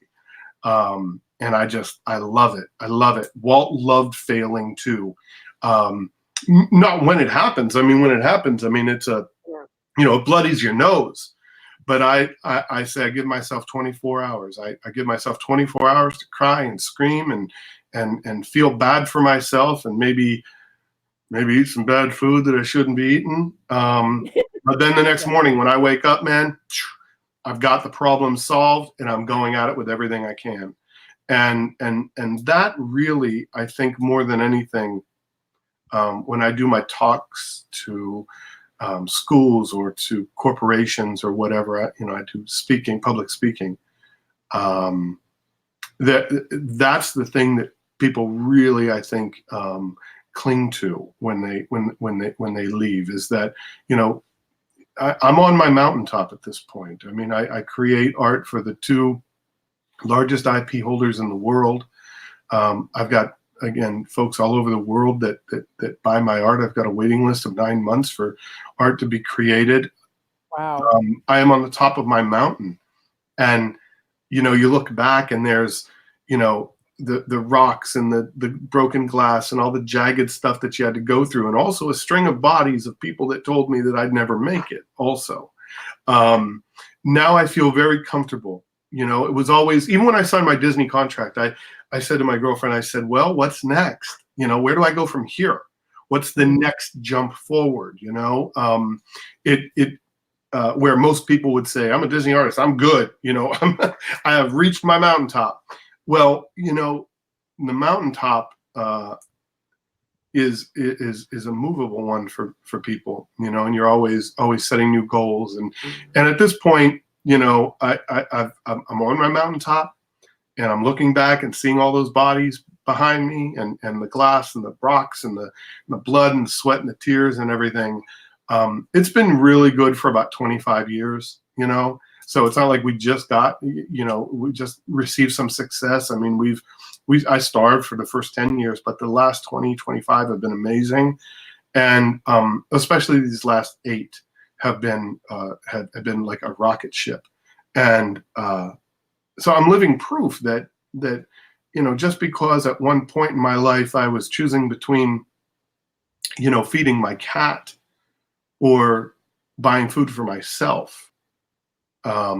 And I love it. I love it. Walt loved failing too. Not when it happens. When it happens, it's it bloodies your nose. But I say I give myself 24 hours. I give myself 24 hours to cry and scream and feel bad for myself, and maybe eat some bad food that I shouldn't be eating. But then the next morning when I wake up, man, I've got the problem solved, and I'm going at it with everything I can. And that really, I think, more than anything, when I do my talks to schools or to corporations or whatever, I do public speaking. That's the thing that people really, I think, cling to when they leave, is that I'm on my mountaintop at this point. I create art for the two largest IP holders in the world. I've got, again, folks all over the world that buy my art. I've got a waiting list of 9 months for art to be created. Wow. I am on the top of my mountain, and you look back and there's the rocks and the broken glass and all the jagged stuff that you had to go through, and also a string of bodies of people that told me that I'd never make it also. Now I feel very comfortable. It was always, even when I signed my Disney contract, I said to my girlfriend, I said, well, what's next? Where do I go from here? What's the next jump forward? Where most people would say, I'm a Disney artist, I'm good. I have reached my mountaintop. Well, the mountaintop is a movable one for people, and you're always setting new goals. And at this point, I'm on my mountaintop, and I'm looking back and seeing all those bodies behind me, and the glass and the rocks and the blood and the sweat and the tears and everything. It's been really good for about 25 years, so it's not like we just we just received some success. I mean, I starved for the first 10 years, but the last 20, 25 have been amazing. And especially these last 8 have been like a rocket ship. And so I'm living proof that just because at one point in my life I was choosing between, feeding my cat or buying food for myself. I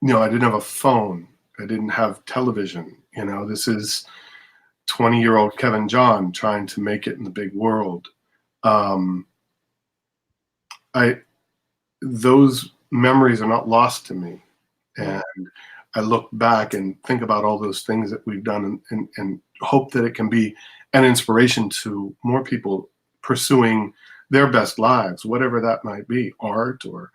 didn't have a phone. I didn't have television. This is 20-year-old Kevin John trying to make it in the big world. Those memories are not lost to me. And I look back and think about all those things that we've done and hope that it can be an inspiration to more people pursuing their best lives, whatever that might be, art or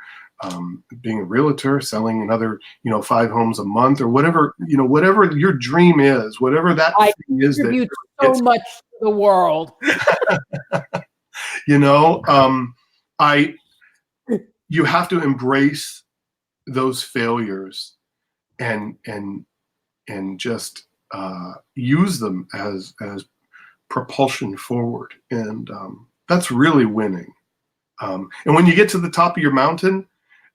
being a realtor, selling another, 5 homes a month, or whatever, whatever your dream is, whatever that thing is that contribute so much to the world. You have to embrace those failures and just use them as propulsion forward, and that's really winning. And when you get to the top of your mountain,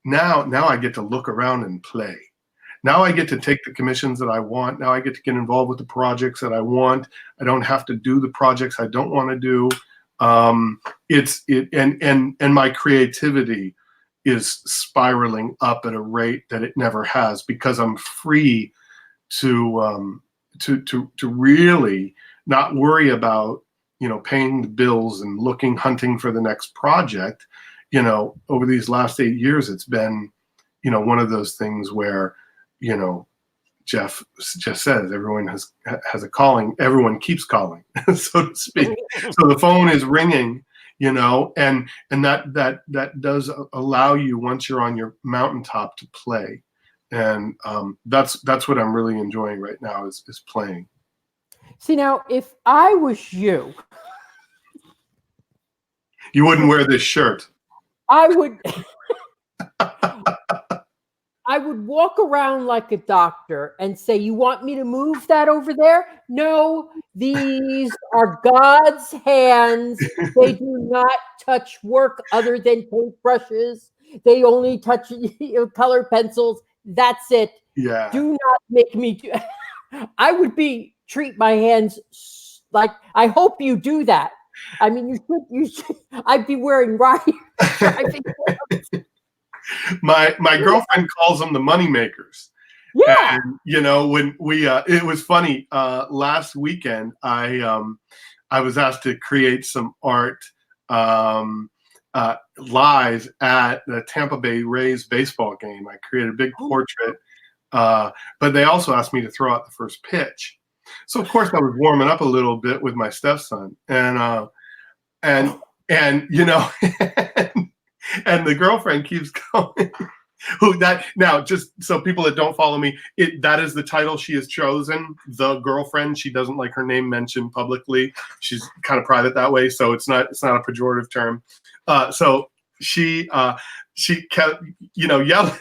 now I get to look around and play. Now I get to take the commissions that I want. Now I get to get involved with the projects that I want. I don't have to do the projects I don't want to do. And my creativity is spiraling up at a rate that it never has, because I'm free to really not worry about paying the bills and hunting for the next project. Over these last 8 years, it's been one of those things where Jeff just says everyone has a calling, everyone keeps calling, so to speak. So the phone is ringing, and that does allow you, once you're on your mountaintop, to play. And that's what I'm really enjoying right now is playing. See, now, if I was you wouldn't wear this shirt. I would walk around like a doctor and say, you want me to move that over there? No, these are God's hands. They do not touch work other than paintbrushes. They only touch color pencils. That's it. Yeah. Do not make me do. I would treat my hands like, I hope you do that. I mean, you should. I'd be wearing driving gloves. My girlfriend calls them the money makers. Yeah. And, when we, it was funny, last weekend, I was asked to create some art, live at the Tampa Bay Rays baseball game. I created a big portrait, but they also asked me to throw out the first pitch. So of course I was warming up a little bit with my stepson, and and the girlfriend keeps going. Now, just so people that don't follow me, that is the title she has chosen, the girlfriend. She doesn't like her name mentioned publicly. She's kind of private that way, so it's not a pejorative term. So she kept, yelling,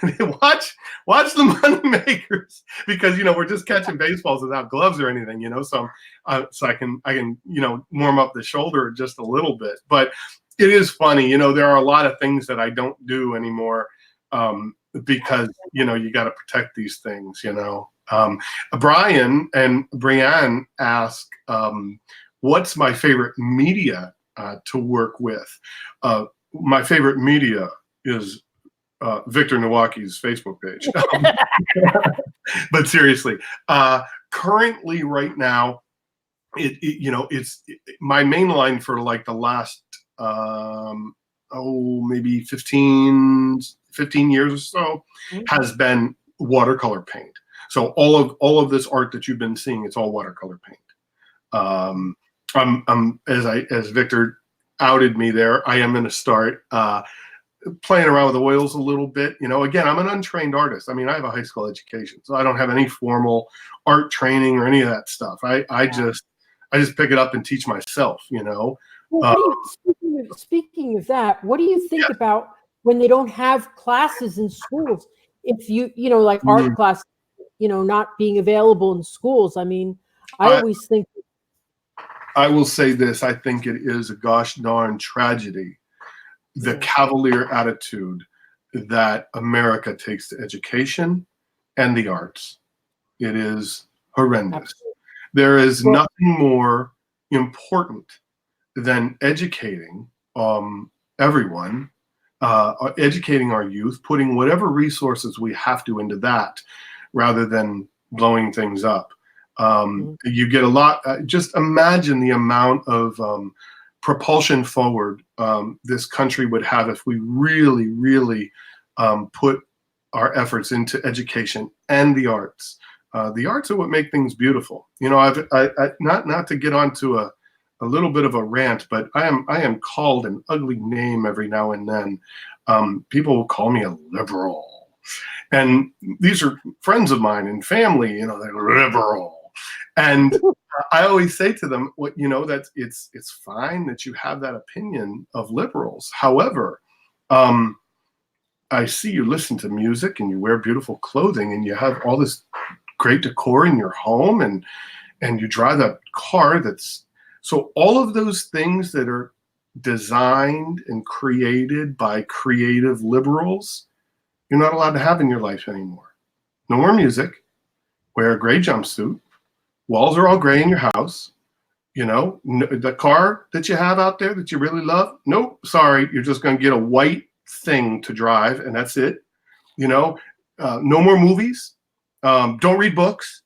watch the money makers, because we're just catching baseballs without gloves or anything, so I can warm up the shoulder just a little bit. But it is funny, there are a lot of things that I don't do anymore, because you got to protect these things. Brian and Brianne ask, what's my favorite media to work with? My favorite media is Victor Nowacki's Facebook page. But seriously, currently right now, it's my main line for like the last maybe 15 years or so has been watercolor paint. So all of this art that you've been seeing, it's all watercolor paint. I'm as Victor outed me there, I am going to start playing around with oils a little bit. Again, I'm an untrained artist. I mean, I have a high school education, so I don't have any formal art training or any of that stuff. I just pick it up and teach myself. Well, speaking of that, what do you think about when they don't have classes in schools? If like art class, not being available in schools. I mean, I always think. I will say this: I think it is a gosh darn tragedy, the cavalier attitude that America takes to education and the arts. It is horrendous. Absolutely. There is nothing more important than educating everyone, educating our youth, putting whatever resources we have to into that, rather than blowing things up. You get a lot. Just imagine the amount of propulsion forward this country would have if we really, really put our efforts into education and the arts. The arts are what make things beautiful. Not to get onto a little bit of a rant, but I am called an ugly name every now and then. People will call me a liberal, and these are friends of mine and family. They're liberal. And I always say to them, that it's fine that you have that opinion of liberals. However, I see you listen to music and you wear beautiful clothing and you have all this great decor in your home and you drive that car so all of those things that are designed and created by creative liberals, you're not allowed to have in your life anymore. No more music. Wear a gray jumpsuit. Walls are all gray in your house. The car that you have out there that you really love, nope, sorry, you're just going to get a white thing to drive, and that's it. No more movies. Don't read books.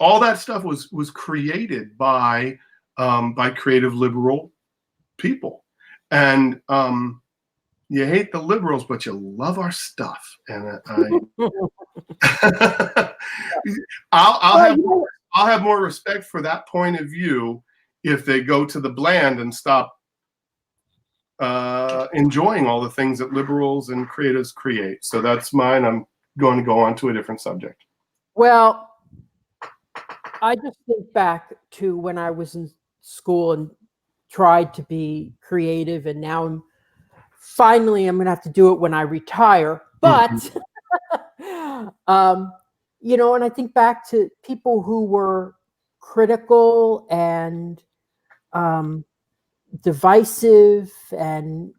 All that stuff was created by creative liberal people, and you hate the liberals, but you love our stuff. And I'll have more respect for that point of view if they go to the bland and stop enjoying all the things that liberals and creatives create. So that's mine. I'm going to go on to a different subject. Well, I just think back to when I was in school and tried to be creative, and now I'm going to have to do it when I retire. But and I think back to people who were critical and divisive and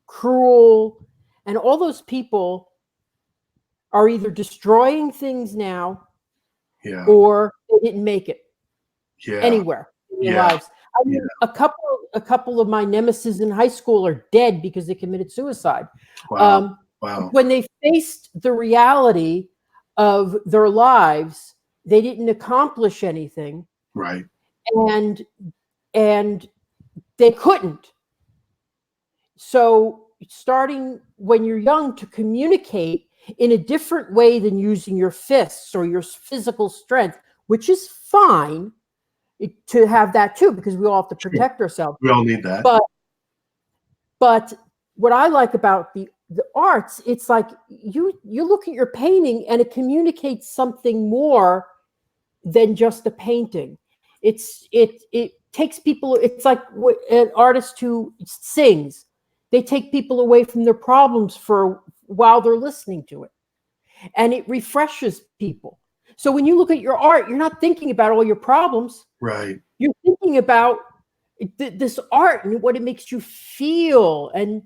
cruel, and all those people are either destroying things now, or they didn't make it anywhere in their lives. I mean, a couple of my nemesis in high school are dead because they committed suicide. Wow. When they faced the reality of their lives, they didn't accomplish anything. Right. And they couldn't. So starting when you're young to communicate in a different way than using your fists or your physical strength, which is fine to have that too, because we all have to protect ourselves. We all need that. But what I like about the arts, it's like you look at your painting and it communicates something more than just a painting. It takes people. It's like an artist who sings. they take people away from their problems for while they're listening to it. And it refreshes people. So when you look at your art, you're not thinking about all your problems. Right. You're thinking about this art and what it makes you feel. And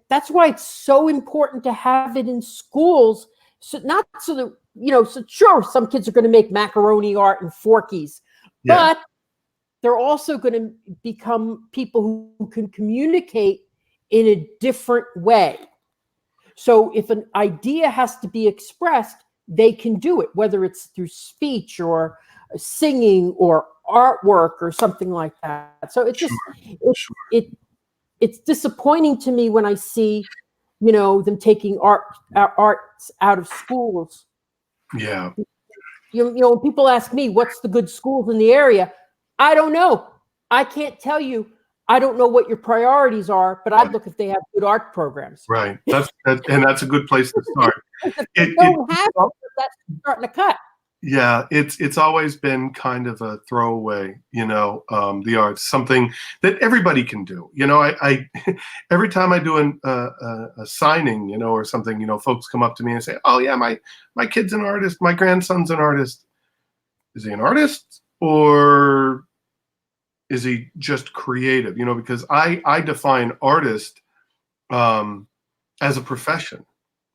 that's why it's so important to have it in schools. So not so that, so sure, some kids are going to make macaroni art and Forkies, Yeah. but they're also going to become people who can communicate in a different way. So if an idea has to be expressed, they can do it, whether it's through speech or singing or artwork or something like that. So it's just, it's disappointing to me when I see, them taking arts out of schools. Yeah. When people ask me, what's the good schools in the area? I don't know. I can't tell you. I don't know what your priorities are, but I'd look if they have good art programs. Right. That's a good place to start. Don't have them, that's starting to cut. Yeah, it's always been kind of a throwaway, the arts, something that everybody can do. I every time I do a signing, or something, folks come up to me and say, "Oh yeah, my kid's an artist, my grandson's an artist." Is he an artist or is he just creative? Because I define artist as a profession.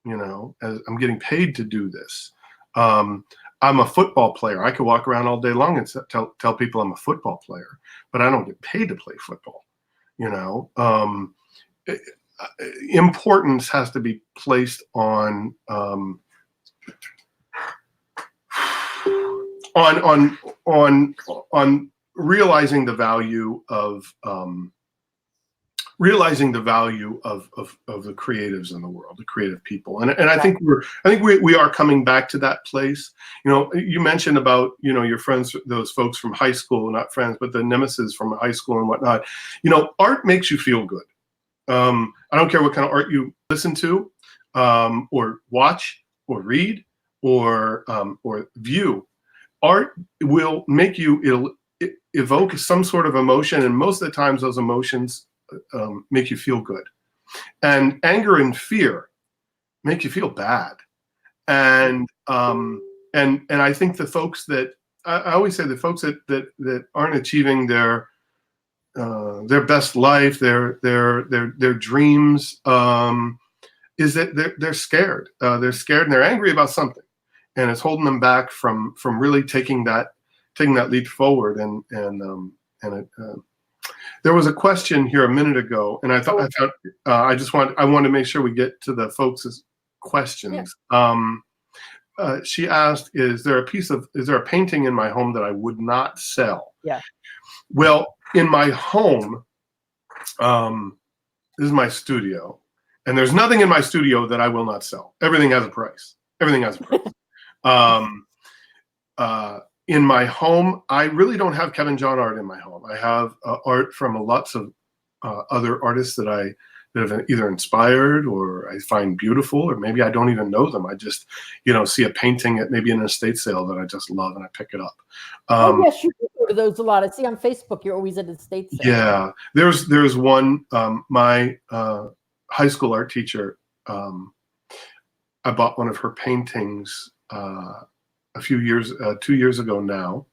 As I'm getting paid to do this. I'm a football player. I could walk around all day long and tell people I'm a football player, but I don't get paid to play football. Importance has to be placed on realizing the value of the creatives in the world, the creative people, and I think we are coming back to that place. You mentioned about your friends, those folks from high school, not friends, but the nemesis from high school and whatnot. Art makes you feel good. I don't care what kind of art you listen to, or watch, or read, or view. Art will make you. It'll evoke some sort of emotion, and most of the times those emotions make you feel good. And anger and fear make you feel bad. And I think the folks that I always say, the folks that aren't achieving their best life, their dreams, is that they're scared. They're scared and they're angry about something, and it's holding them back from really taking that leap forward. There was a question here a minute ago, and I want to make sure we get to the folks' questions. Yeah. She asked, is there a painting in my home that I would not sell? Yeah. Well, in my home, this is my studio, and there's nothing in my studio that I will not sell. Everything has a price. Everything has a price. In my home, I really don't have Kevin John art in my home. I have art from lots of other artists that have either inspired or I find beautiful, or maybe I don't even know them. I just, see a painting at maybe an estate sale that I just love and I pick it up. Yes, you go to those a lot. I see on Facebook you're always at estate sale. Yeah, there's one. My high school art teacher. I bought one of her paintings. A few years, 2 years ago now,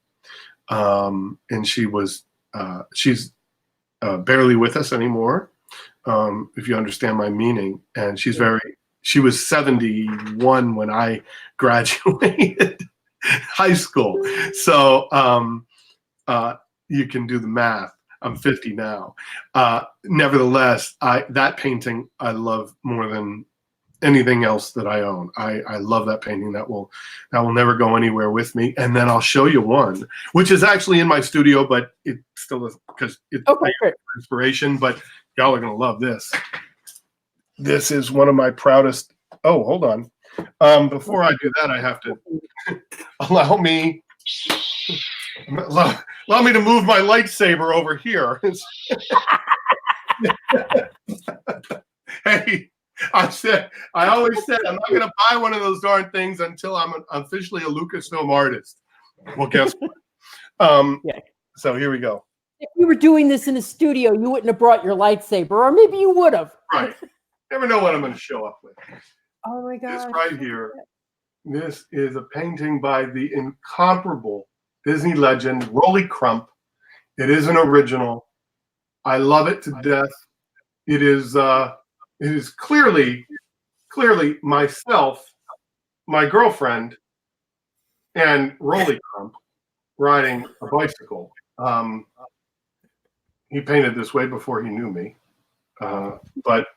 and she's barely with us anymore, if you understand my meaning. And she was 71 when I graduated high school, so you can do the math. I'm 50 now. Nevertheless, that painting I love more than anything else that I own. I love that painting. That will never go anywhere with me. And then I'll show you one, which is actually in my studio, but it still is, because it's inspiration. But y'all are gonna love this. This is one of my proudest. Oh, hold on. Before I do that, I have to allow me to move my lightsaber over here. Hey. I always said I'm not going to buy one of those darn things until I'm officially a Lucasfilm artist. Well, guess what? Yeah. So here we go. if you were doing this in a studio, you wouldn't have brought your lightsaber, or maybe you would have. Right. Never know what I'm going to show up with. Oh my This God. right here, this is a painting by the incomparable Disney legend, Rolly Crump. It is an original. I love it to death. It is clearly myself, my girlfriend, and Rolly Crump riding a bicycle. He painted this way before he knew me, but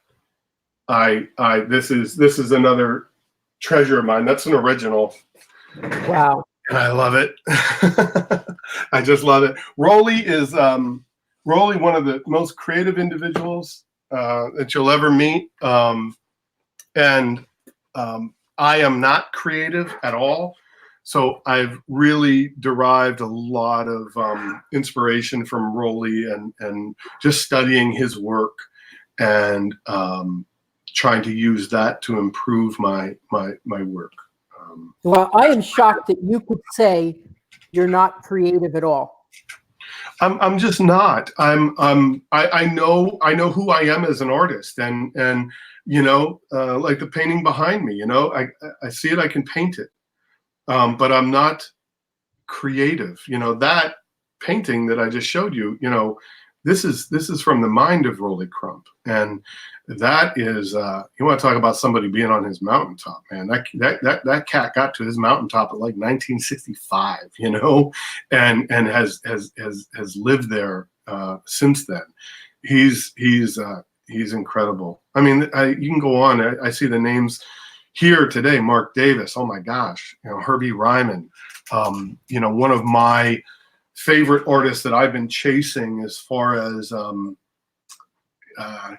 this is another treasure of mine. That's an original. Wow. And I love it. I just love it. Rolly is one of the most creative individuals that you'll ever meet. And I am not creative at all. So I've really derived a lot of inspiration from Rolly and just studying his work and trying to use that to improve my work. Well, I am shocked that you could say you're not creative at all. I'm just not. I know who I am as an artist, and like the painting behind me. I see it. I can paint it, but I'm not creative. That painting that I just showed you. This is from the mind of Rolly Crump, and that is you want to talk about somebody being on his mountaintop, man. That cat got to his mountaintop at like 1965, and has lived there since then. He's incredible. I mean, you can go on. I see the names here today. Mark Davis. Oh my gosh, Herbie Ryman. One of my favorite artists that I've been chasing as far as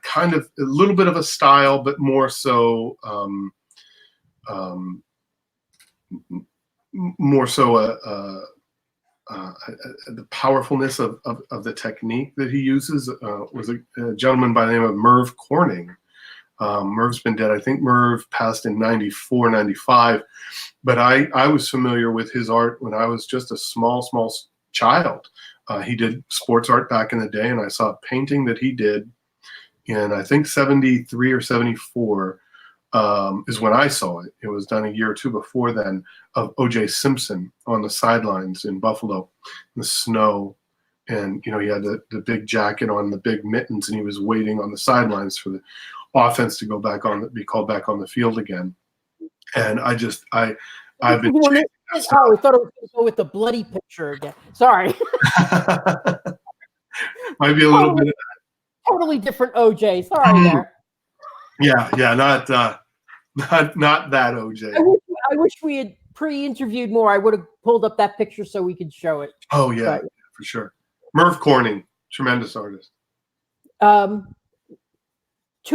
kind of a little bit of a style, but more so the powerfulness of the technique that he uses was a gentleman by the name of Merv Corning. Merv's been dead. I think Merv passed in 94, 95, but I was familiar with his art when I was just a small child. He did sports art back in the day, and I saw a painting that he did in, I think, 73 or 74 is when I saw it. It was done a year or two before then, of O.J. Simpson on the sidelines in Buffalo in the snow. And, he had the big jacket on, the big mittens, and he was waiting on the sidelines for the offense to be called back on the field again. And I've been... I thought it was going to go with the bloody picture again. Sorry. Might be a little bit of totally different OJ. Sorry there. Yeah, not that OJ. I wish we had pre-interviewed more. I would have pulled up that picture so we could show it. Oh yeah, for sure. Merv Corning, tremendous artist. 2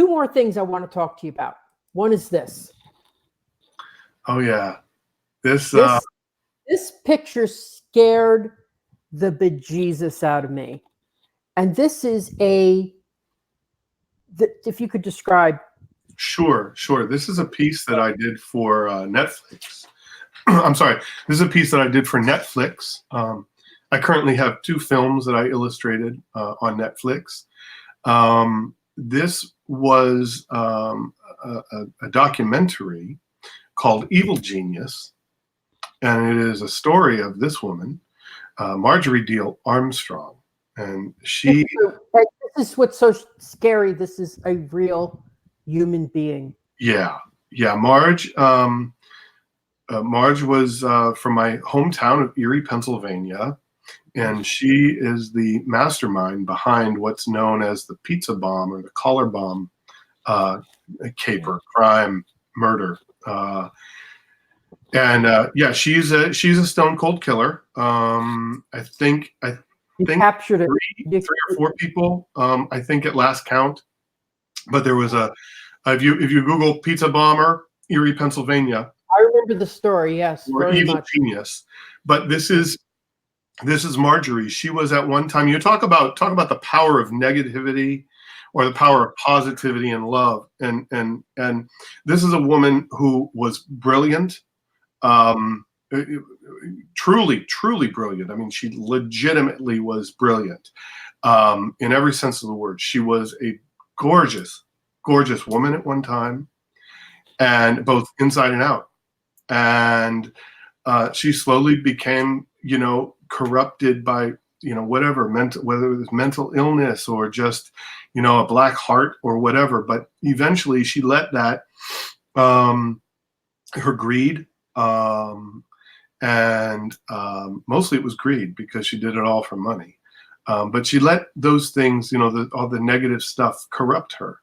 more things I want to talk to you about. One is this. Oh yeah. This picture scared the bejesus out of me. And this is if you could describe. Sure. This is a piece that I did for Netflix. I'm sorry. This is a piece that I did for Netflix. I currently have 2 films that I illustrated on Netflix. This was a documentary called Evil Genius. And it is a story of this woman, Marjorie Diehl Armstrong. And she... This is what's so scary. This is a real human being. Yeah. Marge was from my hometown of Erie, Pennsylvania. And she is the mastermind behind what's known as the pizza bomb or the collar bomb caper, crime, murder. She's a stone cold killer. I think captured it. 3 or 4 people. I think at last count. But there was if you Google pizza bomber Erie, Pennsylvania. I remember the story. Yes, or Evil Genius. But this is Marjorie. She was at one time. You talk about the power of negativity or the power of positivity and love. And this is a woman who was brilliant. truly brilliant. I mean, she legitimately was brilliant in every sense of the word. She was a gorgeous woman at one time, and both inside and out. And she slowly became, corrupted by, whatever whether it was mental illness or just, a black heart or whatever. But eventually she let that, her greed, and mostly it was greed because she did it all for money. But she let those things, all the negative stuff corrupt her.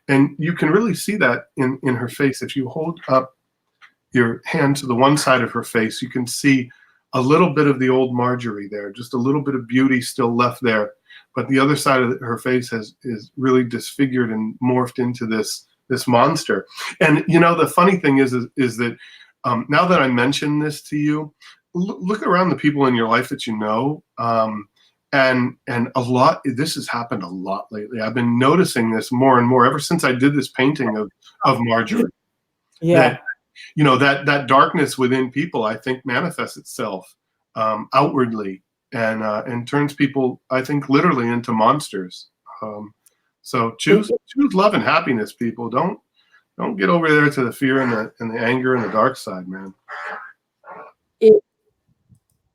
And you can really see that in her face. If you hold up your hand to the one side of her face, you can see a little bit of the old Marjorie there, just a little bit of beauty still left there. But the other side of her face is really disfigured and morphed into this monster. And the funny thing is that now that I mention this to you, look around the people in your life that you know, and a lot. This has happened a lot lately. I've been noticing this more and more ever since I did this painting of Marjorie. Yeah. That darkness within people, I think, manifests itself outwardly and turns people, I think, literally into monsters. So choose love and happiness, people. Don't get over there to the fear and the anger and the dark side, man.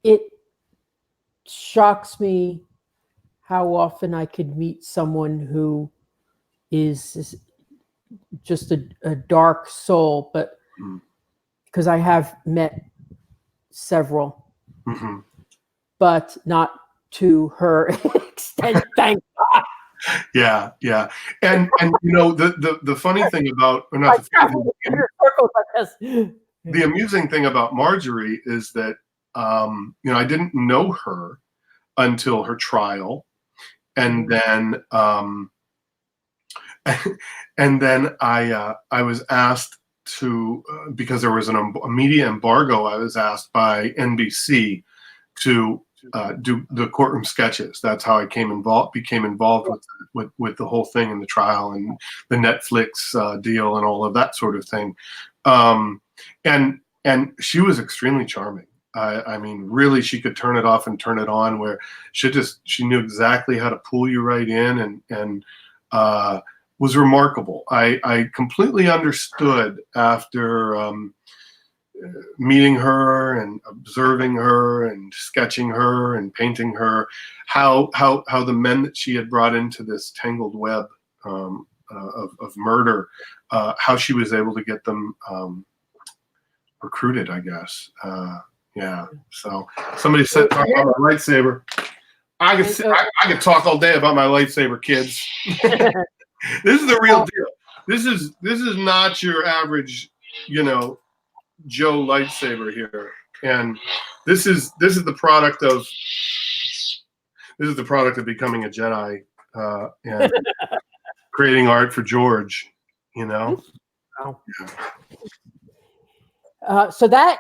It shocks me how often I could meet someone who is just a dark soul, but because I have met several, but not to her extent. Thank God. Yeah. And the funny thing about, or not the amusing thing about Marjorie is that I didn't know her until her trial, and then I was asked to because there was a media embargo. I was asked by NBC to do the courtroom sketches. That's how I became involved with the whole thing in the trial and the Netflix deal and all of that sort of thing. And she was extremely charming. I mean, really, she could turn it off and turn it on. Where she knew exactly how to pull you right in, and was remarkable. I completely understood after meeting her and observing her and sketching her and painting her, how the men that she had brought into this tangled web of murder, how she was able to get them recruited, I guess. Yeah. So somebody said talk about my lightsaber. I could talk all day about my lightsaber, kids. This is the real deal. This is not your average, Joe lightsaber here. And this is the product of becoming a Jedi and creating art for George, Wow. Yeah. So that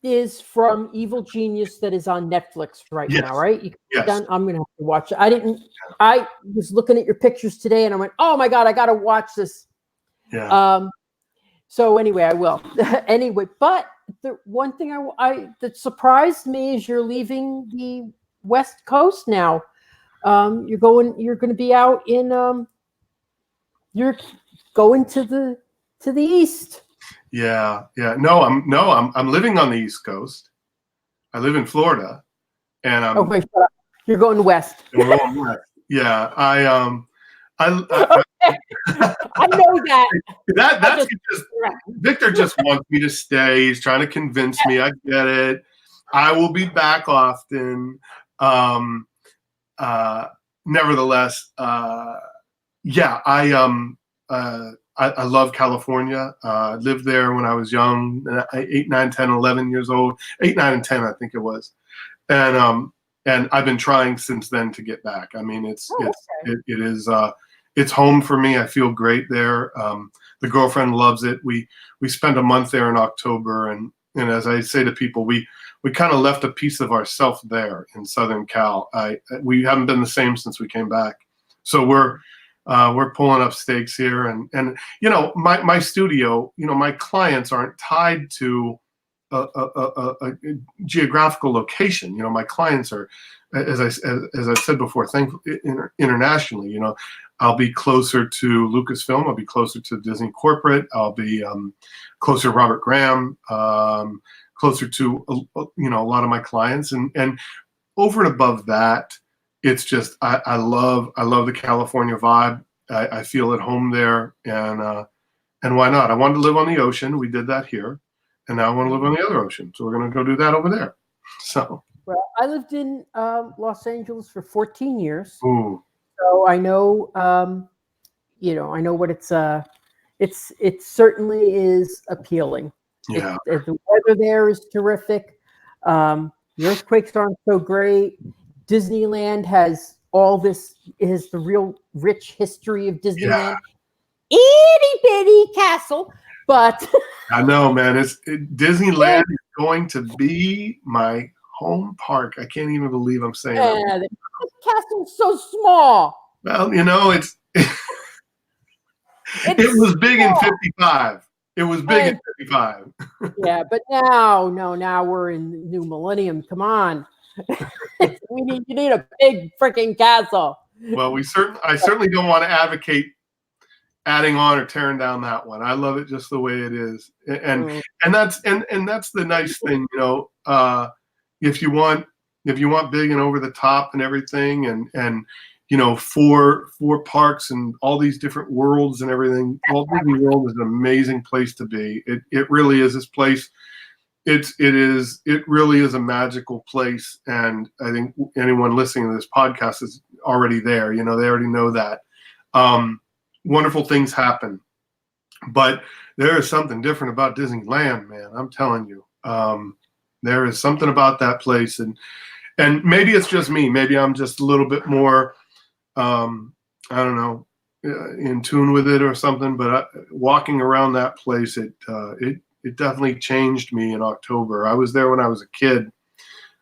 is from Evil Genius that is on Netflix right now, right? Yes. I'm gonna have to watch it. I was looking at your pictures today and I went, oh my God, I gotta watch this. Yeah. So anyway, I will. Anyway, but the one thing that surprised me is you're leaving the West Coast now. You're going to be out in you're going to the East. Yeah. No, I'm living on the East Coast. I live in Florida, and you're going west. And we're going west. Yeah, I I know that. That's just Victor just wants me to stay. He's trying to convince me. I get it. I will be back often. Nevertheless, yeah, I love California. I lived there when I was young, 8, 9, 10, 11 years old. 8, 9, and 10, I think it was. And I've been trying since then to get back. I mean, it is it's home for me. I feel great there. The girlfriend loves it. We spent a month there in October, and as I say to people, we kind of left a piece of ourselves there in Southern Cal. We haven't been the same since we came back. So we're pulling up stakes here, and my studio, my clients aren't tied to a geographical location. You know, my clients are, as I've said before, internationally. You know, I'll be closer to Lucasfilm. I'll be closer to Disney corporate. I'll be closer to Robert Graham. Closer to you know, a lot of my clients, and over and above that, it's just I love the California vibe. I feel at home there, and why not? I wanted to live on the ocean. We did that here, and now I want to live on the other ocean. So we're going to go do that over there. So, Well, I lived in Los Angeles for 14 years, ooh, so I know, you know, I know what it certainly is appealing. yeah, The weather there is terrific. The earthquakes aren't so great. Disneyland has is the real rich history of Disneyland. Itty bitty castle, but I know, man. Disneyland is going to be my home park. I can't even believe I'm saying that. yeah, the castle's so small. Well, you know, it was big in '55. It was big in '55. Yeah, but now we're in the new millennium. Come on. You need a big freaking castle. Well, I certainly don't want to advocate adding on or tearing down that one. I love it just the way it is, and that's the nice thing, you know. If you want big and over the top and everything, and you know, four parks and all these different worlds and everything. Walt Disney World is an amazing place to be. It really is. This place, it really is a magical place. And I think anyone listening to this podcast is already there. You know, they already know that. Wonderful things happen, but there is something different about Disneyland, man. I'm telling you, there is something about that place, and maybe it's just me. Maybe I'm just a little bit more. I don't know, in tune with it or something, but walking around that place, it definitely changed me in October. I was there when I was a kid. It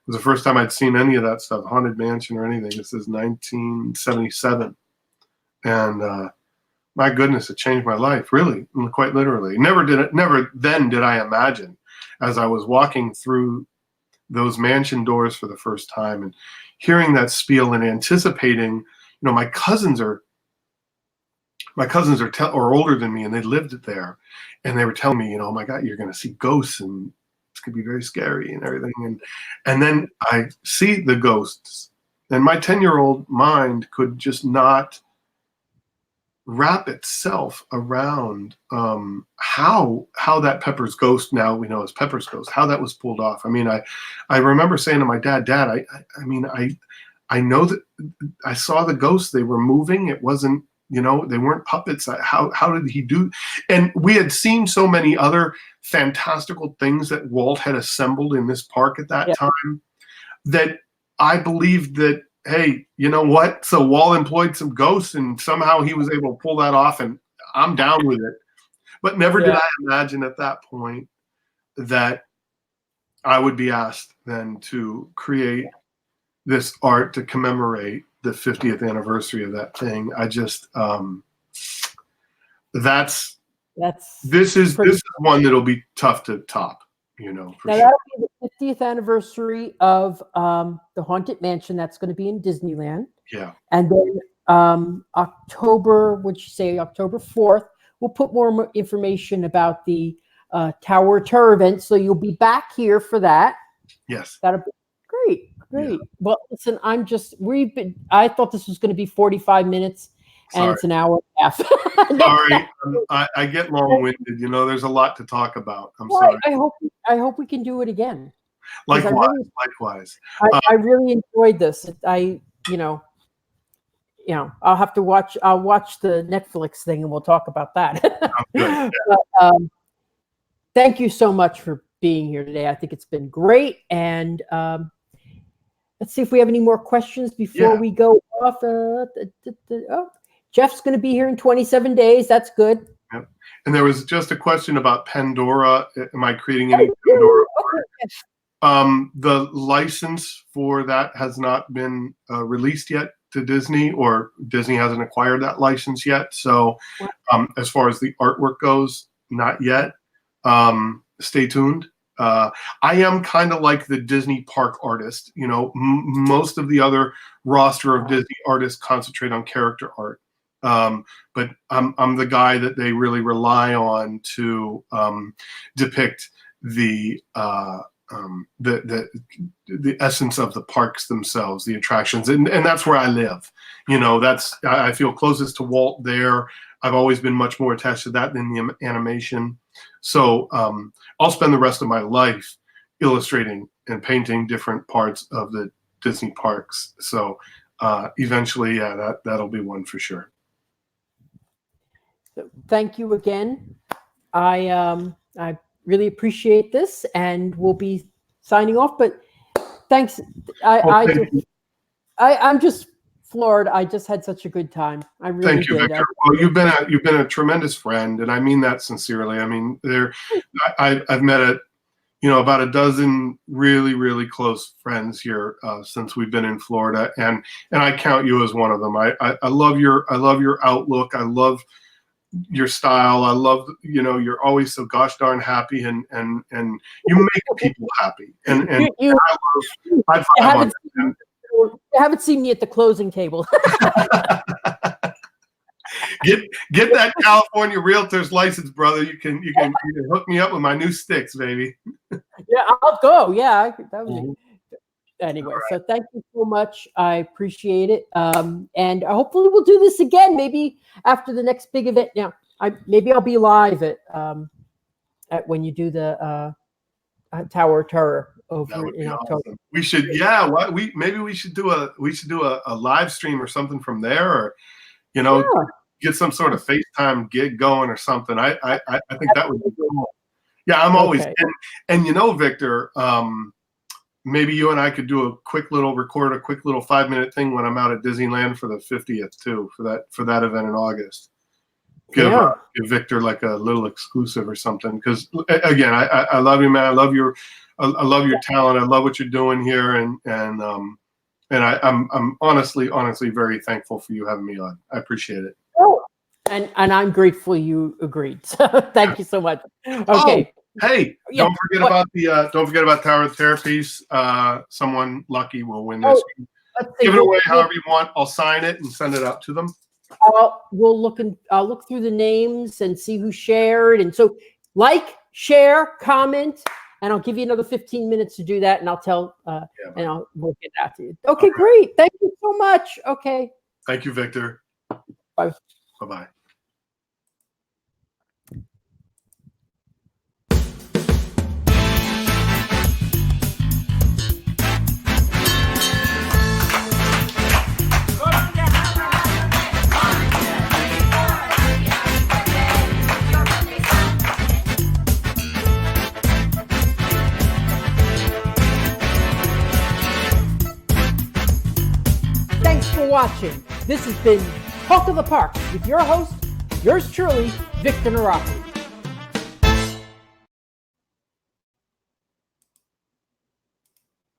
was the first time I'd seen any of that stuff, Haunted Mansion or anything. This is 1977. And my goodness, it changed my life, really, quite literally. Never then did I imagine, as I was walking through those mansion doors for the first time and hearing that spiel and anticipating. You know, my cousins are older than me, and they lived there, and they were telling me, you know, oh my God, you're going to see ghosts, and it's going to be very scary and everything. And then I see the ghosts, and my 10-year-old mind could just not wrap itself around how that Pepper's ghost, now we know as Pepper's ghost, how that was pulled off. I mean, I remember saying to my dad, I know that I saw the ghosts. They were moving. It wasn't, you know, they weren't puppets. How did he do? And we had seen so many other fantastical things that Walt had assembled in this park at that time that I believed that, hey, you know what? So Walt employed some ghosts, and somehow he was able to pull that off, and I'm down with it. But never did I imagine at that point that I would be asked then to create this art to commemorate the 50th anniversary of that thing. I just this is one that'll be tough to top, you know. For now sure. that'll be the 50th anniversary of the Haunted Mansion. That's going to be in Disneyland. Yeah. And then October 4th, we'll put more information about the Tower of Terror event. So you'll be back here for that. Yes. That'll be great. Yeah. Well, listen, I thought this was going to be 45 minutes, and Sorry. it's an hour and a half. Sorry, I get long-winded. You know, there's a lot to talk about. I'm sorry. I hope we can do it again. Likewise. I really enjoyed this. You know, I'll have to watch. I'll watch the Netflix thing, and we'll talk about that. Good. But, thank you so much for being here today. I think it's been great, and let's see if we have any more questions before we go off. Jeff's going to be here in 27 days. That's good. Yep. And there was just a question about Pandora. Am I creating any Pandora art? The license for that has not been released yet to Disney, or Disney hasn't acquired that license yet. So as far as the artwork goes, not yet. Stay tuned. I am kind of like the Disney park artist. You know, most of the other roster of Disney artists concentrate on character art. But I'm the guy that they really rely on to depict the essence of the parks themselves, the attractions, and that's where I live. You know, I feel closest to Walt there. I've always been much more attached to that than the animation. So I'll spend the rest of my life illustrating and painting different parts of the Disney parks. So eventually, yeah, that'll be one for sure. So thank you again. I really appreciate this, and we'll be signing off. But thanks. I'm just floored. I just had such a good time. I really Thank you, did. Victor. Well, you've been a tremendous friend, and I mean that sincerely. I mean, I've met about a dozen really, really close friends here since we've been in Florida, and I count you as one of them. I love your outlook. I love your style. I love, you're always so gosh darn happy, and you make people happy. And you I haven't seen me at the closing table. Get that California realtor's license, brother. You can hook me up with my new sticks, baby. Yeah, I'll go. Yeah, that would be. Anyway, Right. So thank you so much. I appreciate it. And hopefully we'll do this again, maybe after the next big event. Now, maybe I'll be live at when you do the Tower of Terror over in October. Awesome. We should, maybe we should do a live stream or something from there, or get some sort of FaceTime gig going or something. I think that would be cool. Yeah, I'm always and Victor. Maybe you and I could do record a quick little 5-minute thing when I'm out at Disneyland for the 50th too, for that event in August. Give Victor like a little exclusive or something. Because again, I love you, man. I love your talent. I love what you're doing here, and I'm honestly very thankful for you having me on. I appreciate it. Oh, and I'm grateful you agreed. So thank you so much. Okay. Hey, don't forget about Tower of Terror piece. Someone lucky will win this. Give it away however you want. I'll sign it and send it out to them. I'll look through the names and see who shared. And so share, comment, and I'll give you another 15 minutes to do that. And I'll tell, and we'll get that to you. Okay, great. Thank you so much. Okay. Thank you, Victor. Bye. Bye-bye. Thanks for watching. This has been Talk of the Park with your host, yours truly, Victor Naraki.